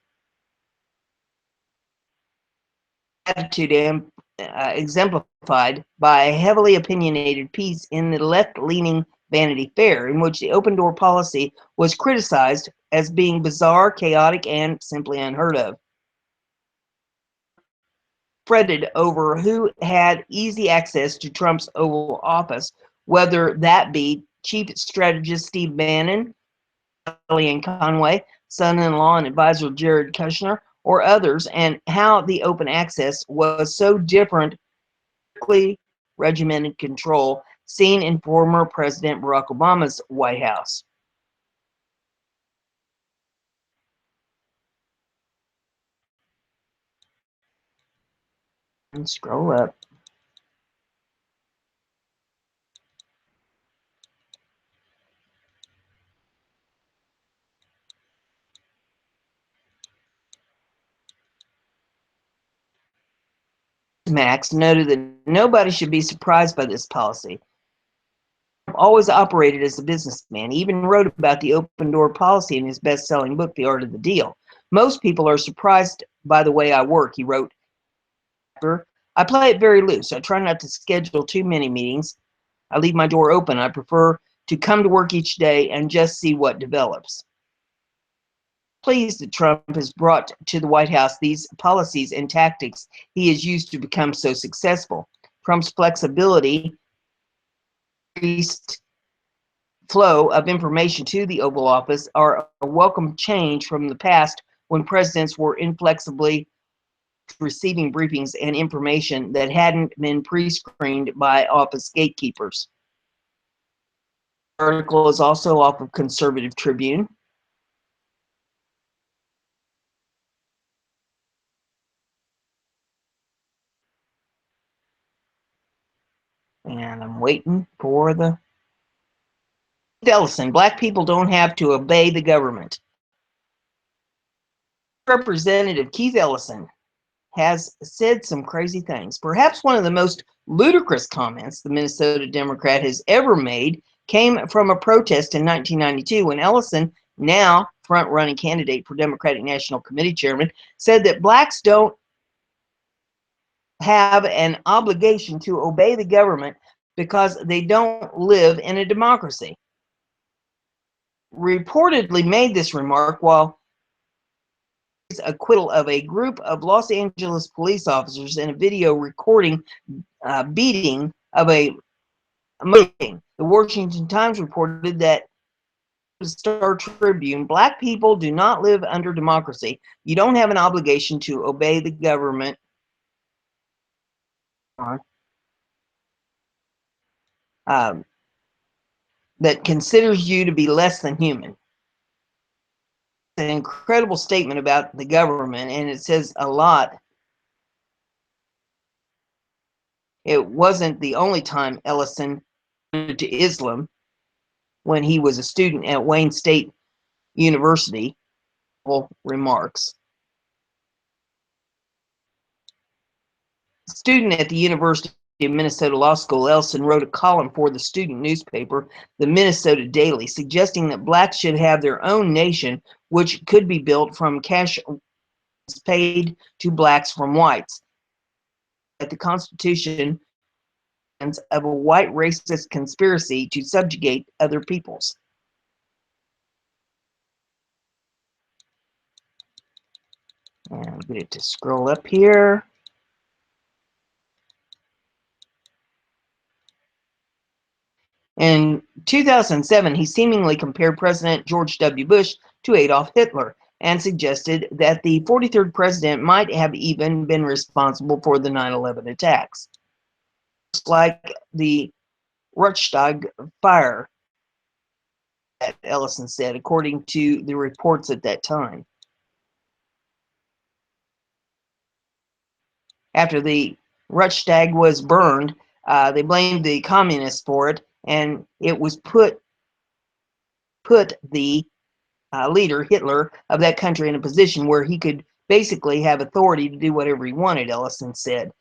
Attitude exemplified by a heavily opinionated piece in the left-leaning Vanity Fair, in which the open door policy was criticized as being bizarre, chaotic, and simply unheard of. Fretted over who had easy access to Trump's Oval Office, whether that be Chief Strategist Steve Bannon, Kellyanne Conway, son-in-law and advisor Jared Kushner, or others, and how the open access was so different, regimented control seen in former President Barack Obama's White House. And scroll up. Max noted that nobody should be surprised by this policy. Always operated as a businessman. He even wrote about the open door policy in his best-selling book, The Art of the Deal. Most people are surprised by the way I work, he wrote. I play it very loose. I try not to schedule too many meetings. I leave my door open. I prefer to come to work each day and just see what develops. Pleased that Trump has brought to the White House these policies and tactics he has used to become so successful. Trump's flexibility, increased flow of information to the Oval Office are a welcome change from the past when presidents were inflexibly receiving briefings and information that hadn't been pre-screened by office gatekeepers. The article is also off of Conservative Tribune. And I'm waiting for the Ellison. Black people don't have to obey the government. Representative Keith Ellison has said some crazy things. Perhaps one of the most ludicrous comments the Minnesota Democrat has ever made came from a protest in 1992 when Ellison, now front-running candidate for Democratic National Committee chairman, said that blacks don't have an obligation to obey the government because they don't live in a democracy. Reportedly made this remark while his acquittal of a group of Los Angeles police officers in a video recording beating of a meeting. The Washington Times reported that the Star Tribune, black people do not live under democracy. You don't have an obligation to obey the government. That considers you to be less than human. An incredible statement about the government, and it says a lot. It wasn't the only time Ellison turned to Islam when he was a student at Wayne State University. Remarks. Student at the University of Minnesota Law School, Ellison wrote a column for the student newspaper, the Minnesota Daily, suggesting that blacks should have their own nation, which could be built from cash paid to blacks from whites. That the Constitution of a white racist conspiracy to subjugate other peoples. And I'll get it to scroll up here. In 2007, he seemingly compared President George W. Bush to Adolf Hitler and suggested that the 43rd president might have even been responsible for the 9/11 attacks. Like the Reichstag fire, Ellison said, according to the reports at that time. After the Reichstag was burned, they blamed the communists for it, and it was put the leader, Hitler, of that country in a position where he could basically have authority to do whatever he wanted, Ellison said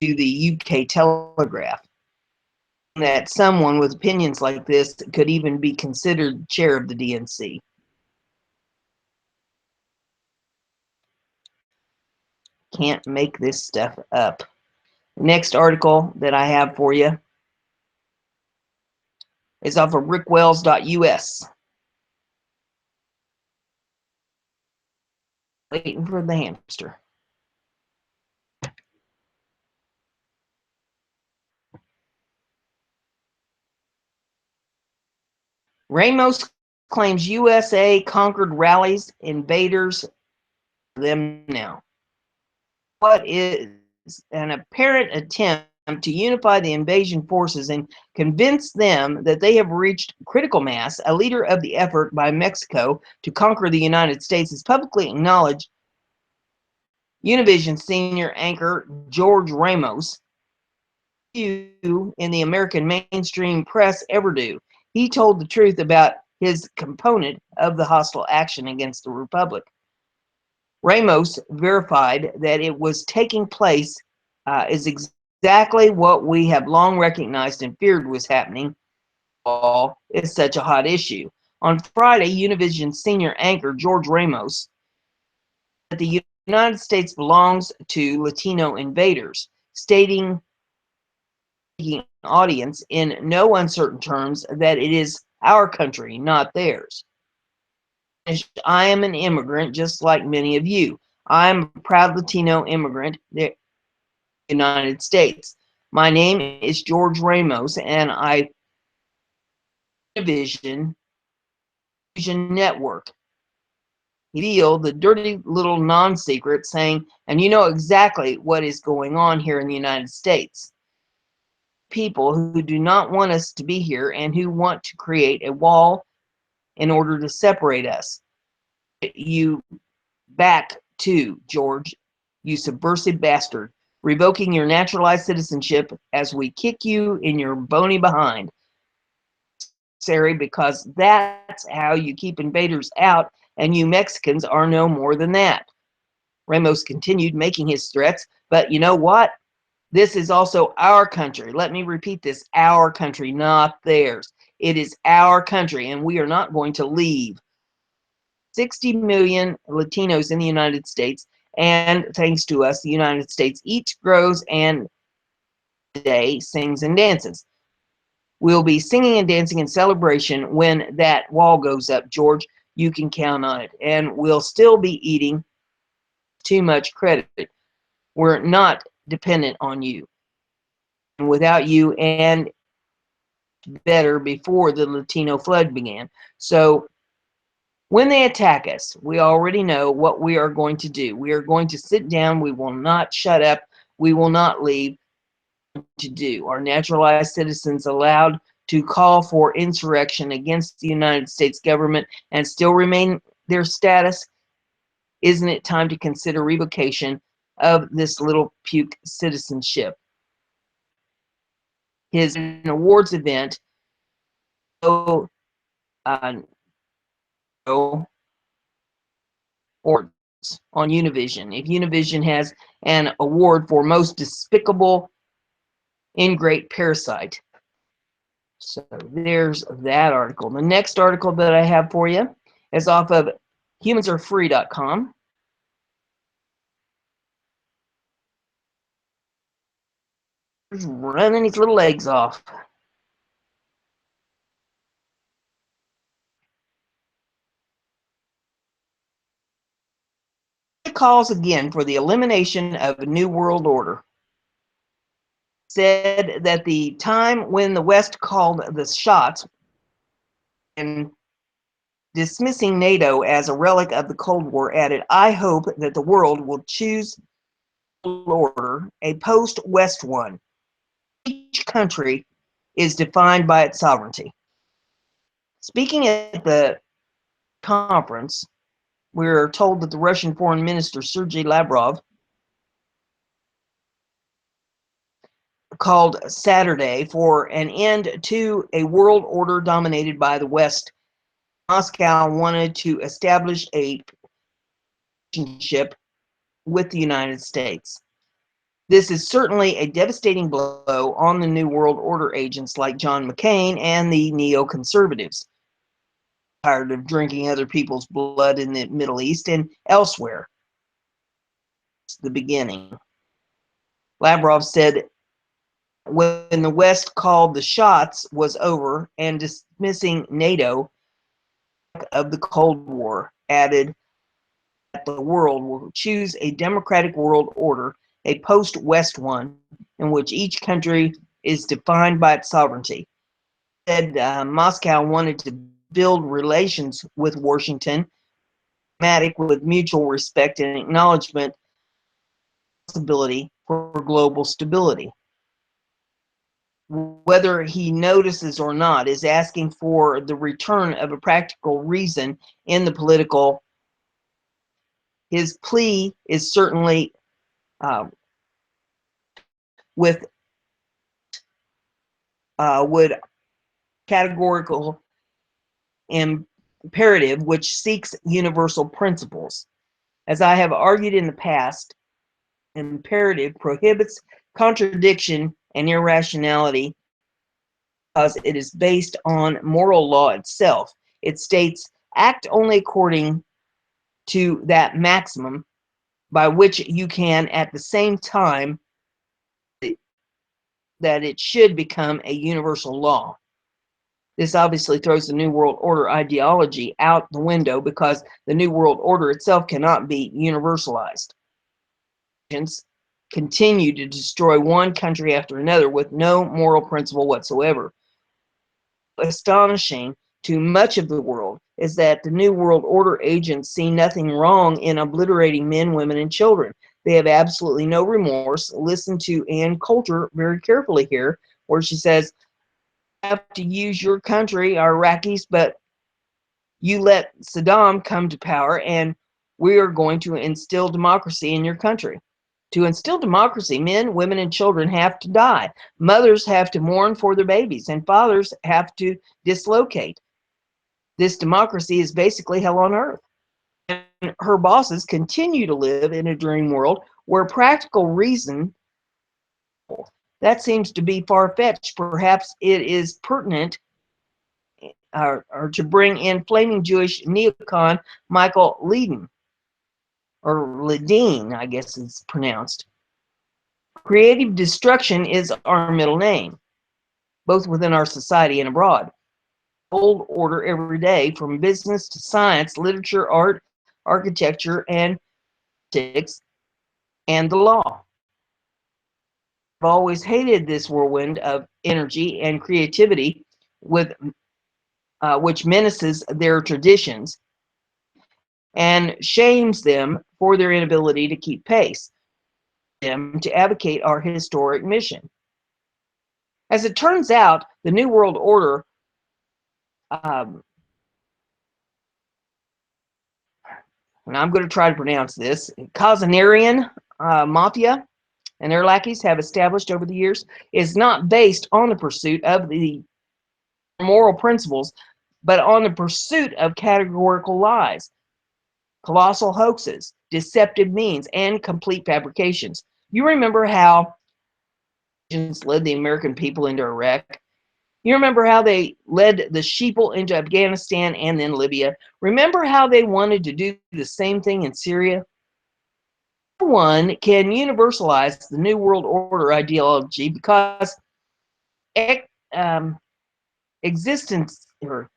to the UK Telegraph. That someone with opinions like this could even be considered chair of the DNC. Can't make this stuff up. Next article that I have for you is off of rickwells.us. Waiting for the hamster. Ramos claims USA conquered rallies, invaders, them now. What is an apparent attempt to unify the invasion forces and convince them that they have reached critical mass, a leader of the effort by Mexico to conquer the United States is publicly acknowledged Univision senior anchor George Ramos, few in the American mainstream press ever do. He told the truth about his component of the hostile action against the Republic. Ramos verified that it was taking place is exactly what we have long recognized and feared was happening. All is such a hot issue. On Friday, Univision senior anchor George Ramos said that the United States belongs to Latino invaders, stating audience in no uncertain terms that it is our country, not theirs. I am an immigrant just like many of you. I am a proud Latino immigrant in the United States. My name is George Ramos, and I Vision Network. Reveal the dirty little non-secret saying, and you know exactly what is going on here in the United States. People who do not want us to be here and who want to create a wall in order to separate us. You back to George, you subversive bastard, revoking your naturalized citizenship as we kick you in your bony behind. Sorry, because that's how you keep invaders out, and you Mexicans are no more than that. Ramos continued making his threats, but you know what? This is also our country. Let me repeat this, our country, not theirs. It is our country, and we are not going to leave. 60 million Latinos in the United States, and thanks to us, the United States eats, grows, and today sings and dances. We'll be singing and dancing in celebration when that wall goes up, George. You can count on it. And we'll still be eating too much credit. We're not dependent on you. Without you, and better before the Latino flood began. So when they attack us, we already know what we are going to do. We are going to sit down. We will not shut up. We will not leave. To do. Our naturalized citizens allowed to call for insurrection against the United States government and still remain their status. Isn't it time to consider revocation of this little puke citizenship? His awards event uh, no awards on Univision. If Univision has an award for most despicable ingrate parasite. So there's that article. The next article that I have for you is off of humansarefree.com. Just running his little legs off. It calls again for the elimination of a new world order. Said that the time when the West called the shots and dismissing NATO as a relic of the Cold War, added, I hope that the world will choose order, a post-West one. Each country is defined by its sovereignty. Speaking at the conference, we're told that the Russian Foreign Minister Sergei Lavrov called Saturday for an end to a world order dominated by the West. Moscow wanted to establish a relationship with the United States. This is certainly a devastating blow on the New World Order agents like John McCain and the neoconservatives. Tired of drinking other people's blood in the Middle East and elsewhere. It's the beginning. Lavrov said when the West called the shots was over and dismissing NATO of the Cold War, added that the world will choose a democratic world order, a post-West one, in which each country is defined by its sovereignty. Said Moscow wanted to build relations with Washington, with mutual respect and acknowledgement possibility for global stability. Whether he notices or not is asking for the return of a practical reason in the political. his plea is certainly with would categorical imperative which seeks universal principles. As I have argued in the past, imperative prohibits contradiction and irrationality because it is based on moral law itself. It states, act only according to that maximum by which you can at the same time that it should become a universal law. This obviously throws the New World Order ideology out the window because the New World Order itself cannot be universalized. Continue to destroy one country after another with no moral principle whatsoever. Astonishing to much of the world is that the New World Order agents see nothing wrong in obliterating men, women, and children. They have absolutely no remorse. Listen to Ann Coulter very carefully here, where she says, have to use your country, our Iraqis, but you let Saddam come to power and we are going to instill democracy in your country. To instill democracy, men, women, and children have to die. Mothers have to mourn for their babies, and fathers have to dislocate. This democracy is basically hell on earth. And her bosses continue to live in a dream world where practical reason, that seems to be far-fetched. Perhaps it is pertinent or to bring in flaming Jewish neocon Michael Ledeen, or Ledeen, I guess it's pronounced. Creative destruction is our middle name, both within our society and abroad. Old order every day, from business to science, literature, art, architecture, and politics, and the law. I've always hated this whirlwind of energy and creativity with which menaces their traditions and shames them for their inability to keep pace, them to advocate our historic mission. As it turns out, the New World Order and I'm going to try to pronounce this, Khazanarian mafia and their lackeys have established over the years is not based on the pursuit of the moral principles, but on the pursuit of categorical lies, colossal hoaxes, deceptive means, and complete fabrications. You remember how led the American people into Iraq? You remember how they led the sheeple into Afghanistan and then Libya? Remember how they wanted to do the same thing in Syria? No one can universalize the New World Order ideology because existence or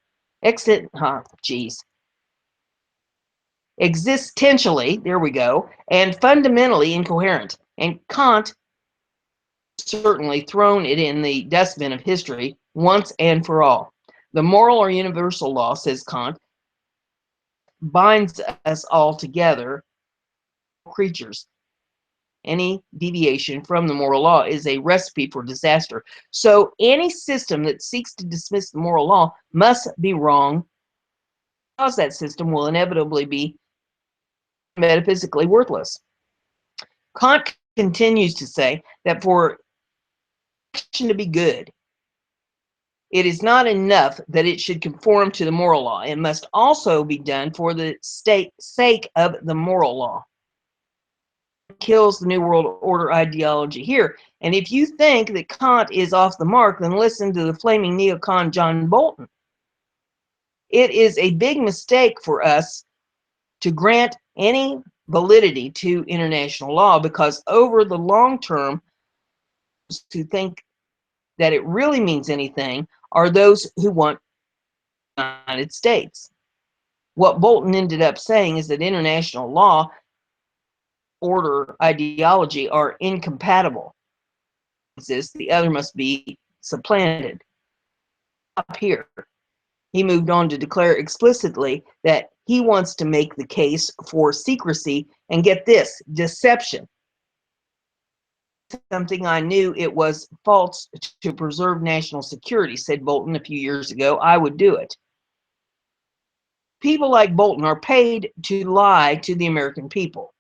existentially, there we go, and fundamentally incoherent. And Kant certainly thrown it in the dustbin of history once and for all. The moral or universal law, says Kant, binds us all together, creatures. Any deviation from the moral law is a recipe for disaster. So any system that seeks to dismiss the moral law must be wrong, because that system will inevitably be metaphysically worthless. Kant continues to say that for action to be good, it is not enough that it should conform to the moral law. It must also be done for the sake of the moral law. It kills the New World Order ideology here. And if you think that Kant is off the mark, then listen to the flaming neocon John Bolton. It is a big mistake for us to grant any validity to international law, because over the long term, to think that it really means anything are those who want the United States. What Bolton ended up saying is that international law, order, ideology are incompatible. The other must be supplanted. Up here, he moved on to declare explicitly that he wants to make the case for secrecy and, get this, deception. Something I knew it was false to preserve national security, said Bolton a few years ago. I would do it. People like Bolton are paid to lie to the American people.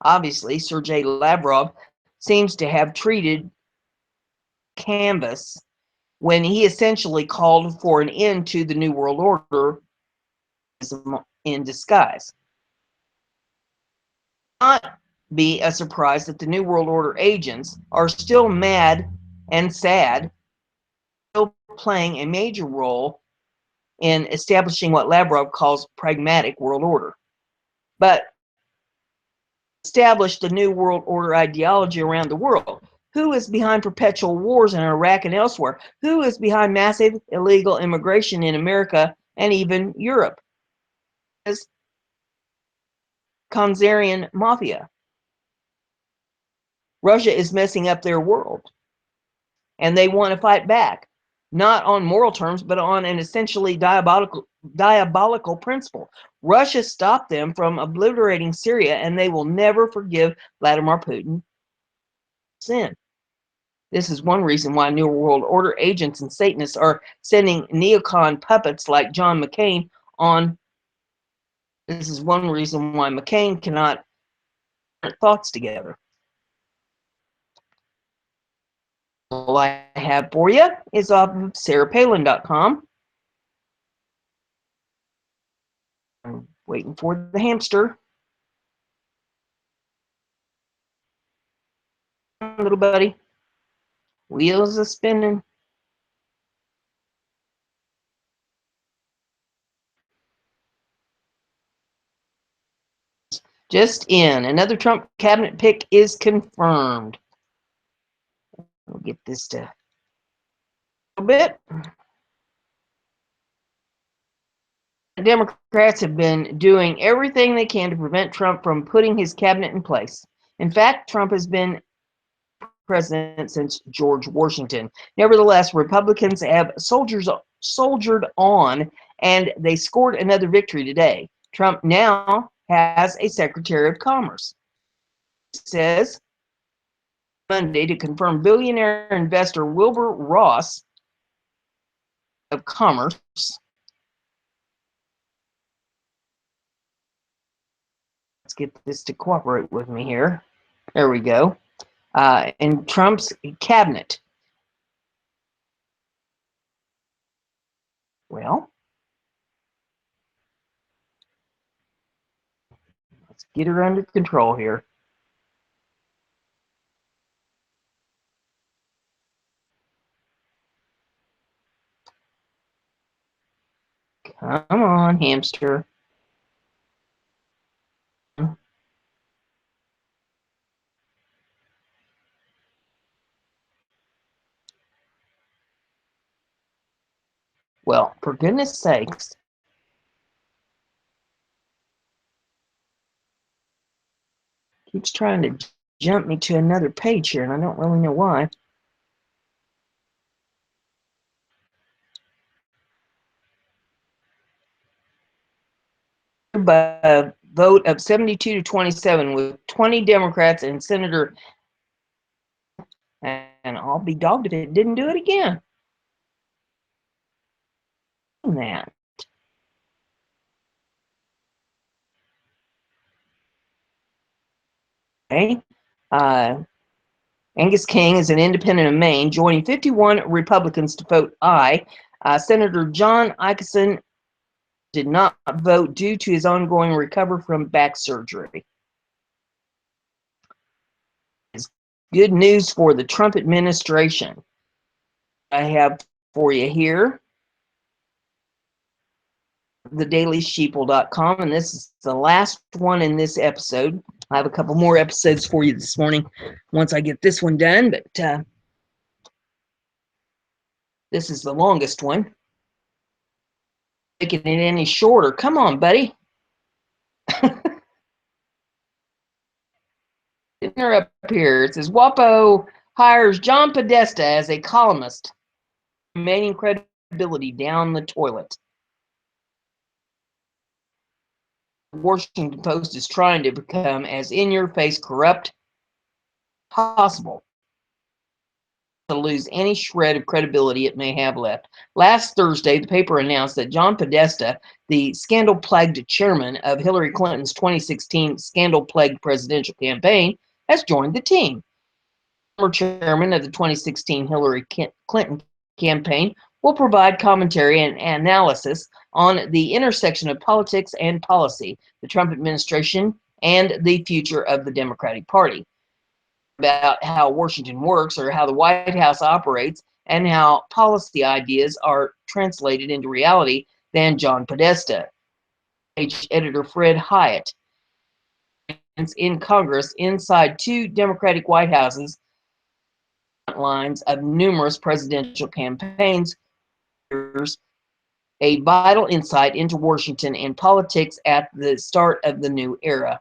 Obviously, Sergei Lavrov seems to have treated canvas when he essentially called for an end to the New World Order in disguise. Not be a surprise that the New World Order agents are still mad and sad, still playing a major role in establishing what Lavrov calls pragmatic world order. But established the New World Order ideology around the world. Who is behind perpetual wars in Iraq and elsewhere? Who is behind massive illegal immigration in America and even Europe? Is Khazarian mafia. Russia is messing up their world, and they want to fight back, not on moral terms, but on an essentially diabolical principle. Russia stopped them from obliterating Syria, and they will never forgive Vladimir Putin sin. This is one reason why New World Order agents and Satanists are sending neocon puppets like John McCain on. This is one reason why McCain cannot put thoughts together. All I have for you is off of sarahpalin.com. I'm waiting for the hamster. Little buddy. Wheels are spinning. Just in. Another Trump cabinet pick is confirmed. We'll get this to a little bit. Democrats have been doing everything they can to prevent Trump from putting his cabinet in place. In fact, Trump has been president since George Washington. Nevertheless, Republicans have soldiered on, and they scored another victory today. Trump now has a Secretary of Commerce. It says Monday to confirm billionaire investor Wilbur Ross of Commerce let's get this to cooperate with me here. There we go. In Trump's cabinet. Well, let's get her under control here. Come on, hamster. Well, for goodness sakes. Keeps trying to jump me to another page here, and I don't really know why. By a vote of 72 to 27, with 20 Democrats and Senator, and I'll be dogged if it didn't do it again. That. Okay. Angus King is an independent of Maine, joining 51 Republicans to vote aye. Senator John Aitchison did not vote due to his ongoing recovery from back surgery. It's good news for the Trump administration. I have for you here thedailysheeple.com, and this is the last one in this episode. I have a couple more episodes for you this morning once I get this one done, but this is the longest one. Making it any shorter. Come on, buddy. Getting her up here. It says WAPO hires John Podesta as a columnist, remaining credibility down the toilet. Washington Post is trying to become as in-your-face corrupt possible. to lose any shred of credibility it may have left. Last Thursday, the paper announced that John Podesta, the scandal-plagued chairman of Hillary Clinton's 2016 scandal-plagued presidential campaign, has joined the team. Former chairman of the 2016 Hillary Clinton campaign will provide commentary and analysis on the intersection of politics and policy, the Trump administration, and the future of the Democratic Party. About how Washington works, or how the White House operates, and how policy ideas are translated into reality than John Podesta. Editor Fred Hyatt in Congress inside two Democratic White Houses lines of numerous presidential campaigns, a vital insight into Washington and politics at the start of the new era.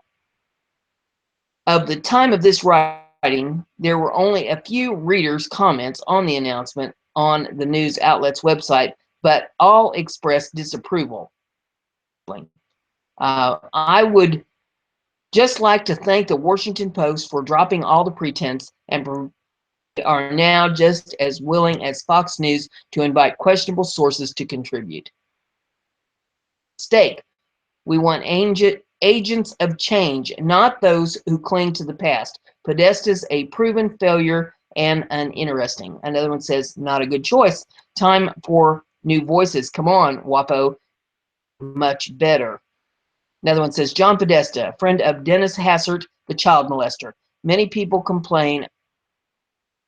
Of the time of this writing, there were only a few readers' comments on the announcement on the news outlet's website, but all expressed disapproval. I would just like to thank the Washington Post for dropping all the pretense and are now just as willing as Fox News to invite questionable sources to contribute. Mistake. We want agents of change, not those who cling to the past. Podesta's a proven failure and uninteresting. Another one says, not a good choice. Time for new voices. Come on, WAPO. Much better. Another one says, John Podesta, friend of Dennis Hassert, the child molester. Many people complain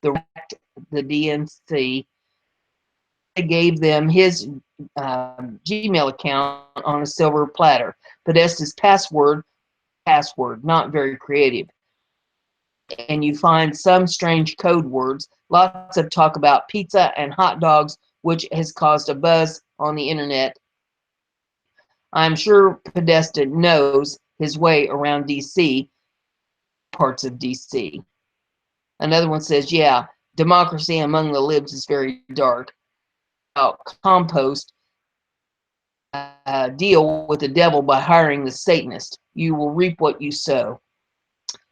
the DNC gave them his Gmail account on a silver platter. Podesta's password, not very creative. And you find some strange code words, lots of talk about pizza and hot dogs, which has caused a buzz on the internet. I'm sure Podesta knows his way around DC, parts of DC. Another one says, yeah, democracy among the libs is very dark. Compost, deal with the devil by hiring the Satanist. You will reap what you sow.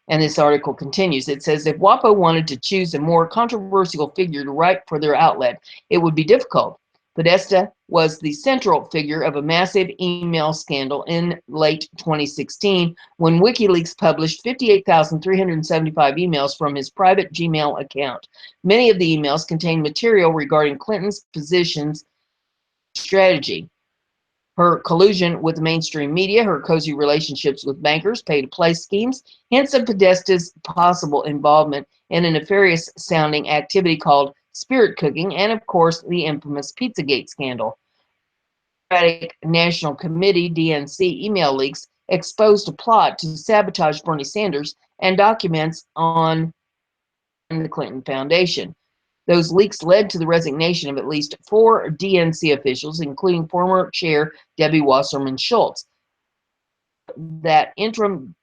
And this article continues. It says, if WAPO wanted to choose a more controversial figure to write for their outlet, it would be difficult. Podesta was the central figure of a massive email scandal in late 2016 when WikiLeaks published 58,375 emails from his private Gmail account. Many of the emails contained material regarding Clinton's positions strategy. Her collusion with the mainstream media, her cozy relationships with bankers, pay-to-play schemes, hints of Podesta's possible involvement in a nefarious-sounding activity called spirit cooking, and of course, the infamous Pizzagate scandal. The Democratic National Committee, DNC, email leaks exposed a plot to sabotage Bernie Sanders and documents on the Clinton Foundation. Those leaks led to the resignation of at least 4 DNC officials, including former chair Debbie Wasserman Schultz. That interim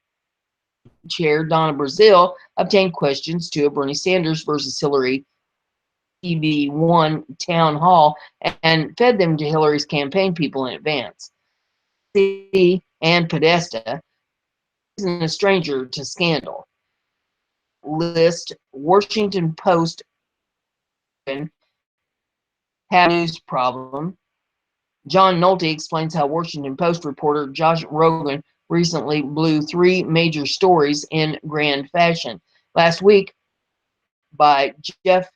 chair, Donna Brazile, obtained questions to a Bernie Sanders versus Hillary TV1 town hall and fed them to Hillary's campaign people in advance. And Podesta isn't a stranger to scandal. List Washington Post had a news problem. John Nolte explains how Washington Post reporter Josh Rogan recently blew 3 major stories in grand fashion. Last week, by Jeff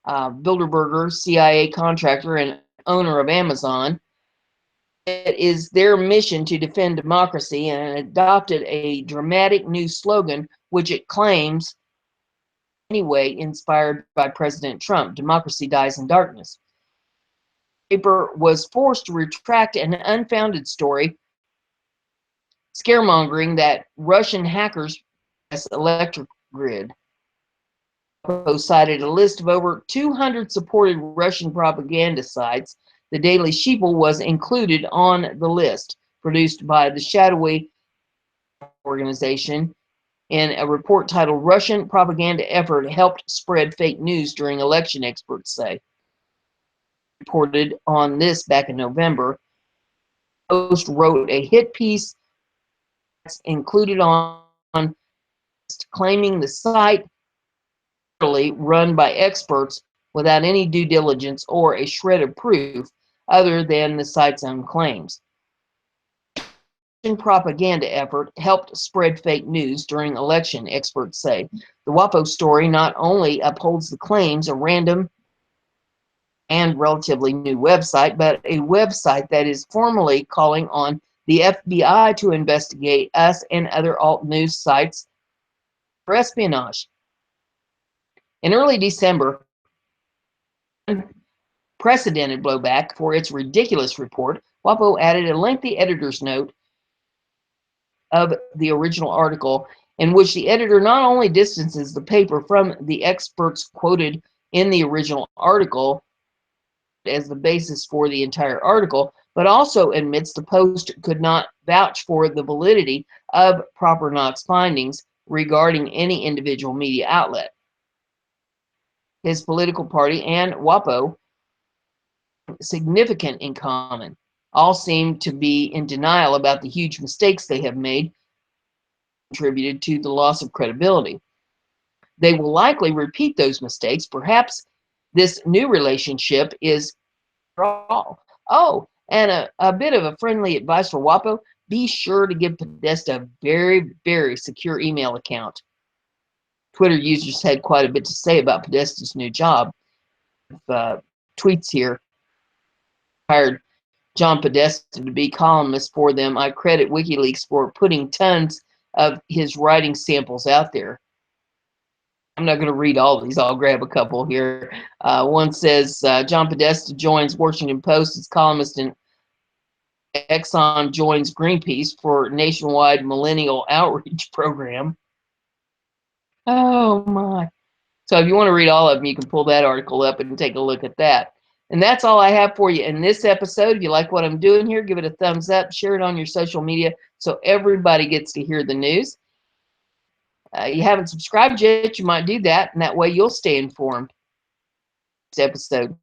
Bilderberger, CIA contractor and owner of Amazon, it is their mission to defend democracy and adopted a dramatic new slogan, which it claims, anyway, inspired by President Trump: democracy dies in darkness. The paper was forced to retract an unfounded story scaremongering that Russian hackers electric grid. Cited a list of over 200 supported Russian propaganda sites. The Daily Sheeple was included on the list, produced by the shadowy organization in a report titled Russian Propaganda Effort Helped Spread Fake News During Election, experts say. Reported on this back in November. Post wrote a hit piece that's included on claiming the site run by experts without any due diligence or a shred of proof other than the site's own claims. Propaganda effort helped spread fake news during election, experts say. The WAPO story not only upholds the claims of random and relatively new website, but a website that is formally calling on the FBI to investigate us and other alt news sites for espionage. In early December, unprecedented blowback for its ridiculous report, WAPO added a lengthy editor's note of the original article in which the editor not only distances the paper from the experts quoted in the original article as the basis for the entire article, but also admits the post could not vouch for the validity of Proper Knox findings regarding any individual media outlet. His political party and WAPO significant in common. All seem to be in denial about the huge mistakes they have made, contributed to the loss of credibility. They will likely repeat those mistakes. Perhaps this new relationship is for all. Oh, and a bit of a friendly advice for WAPO: be sure to give Podesta a very, very secure email account. Twitter users had quite a bit to say about Podesta's new job. Tweets here. Hired John Podesta to be columnist for them. I credit WikiLeaks for putting tons of his writing samples out there. I'm not going to read all of these. I'll grab a couple here. One says, John Podesta joins Washington Post as columnist, and Exxon joins Greenpeace for nationwide millennial outreach program. Oh, my. So if you want to read all of them, you can pull that article up and take a look at that. And that's all I have for you in this episode. If you like what I'm doing here, give it a thumbs up, share it on your social media so everybody gets to hear the news. You haven't subscribed yet, you might do that, and that way you'll stay informed. Next episode.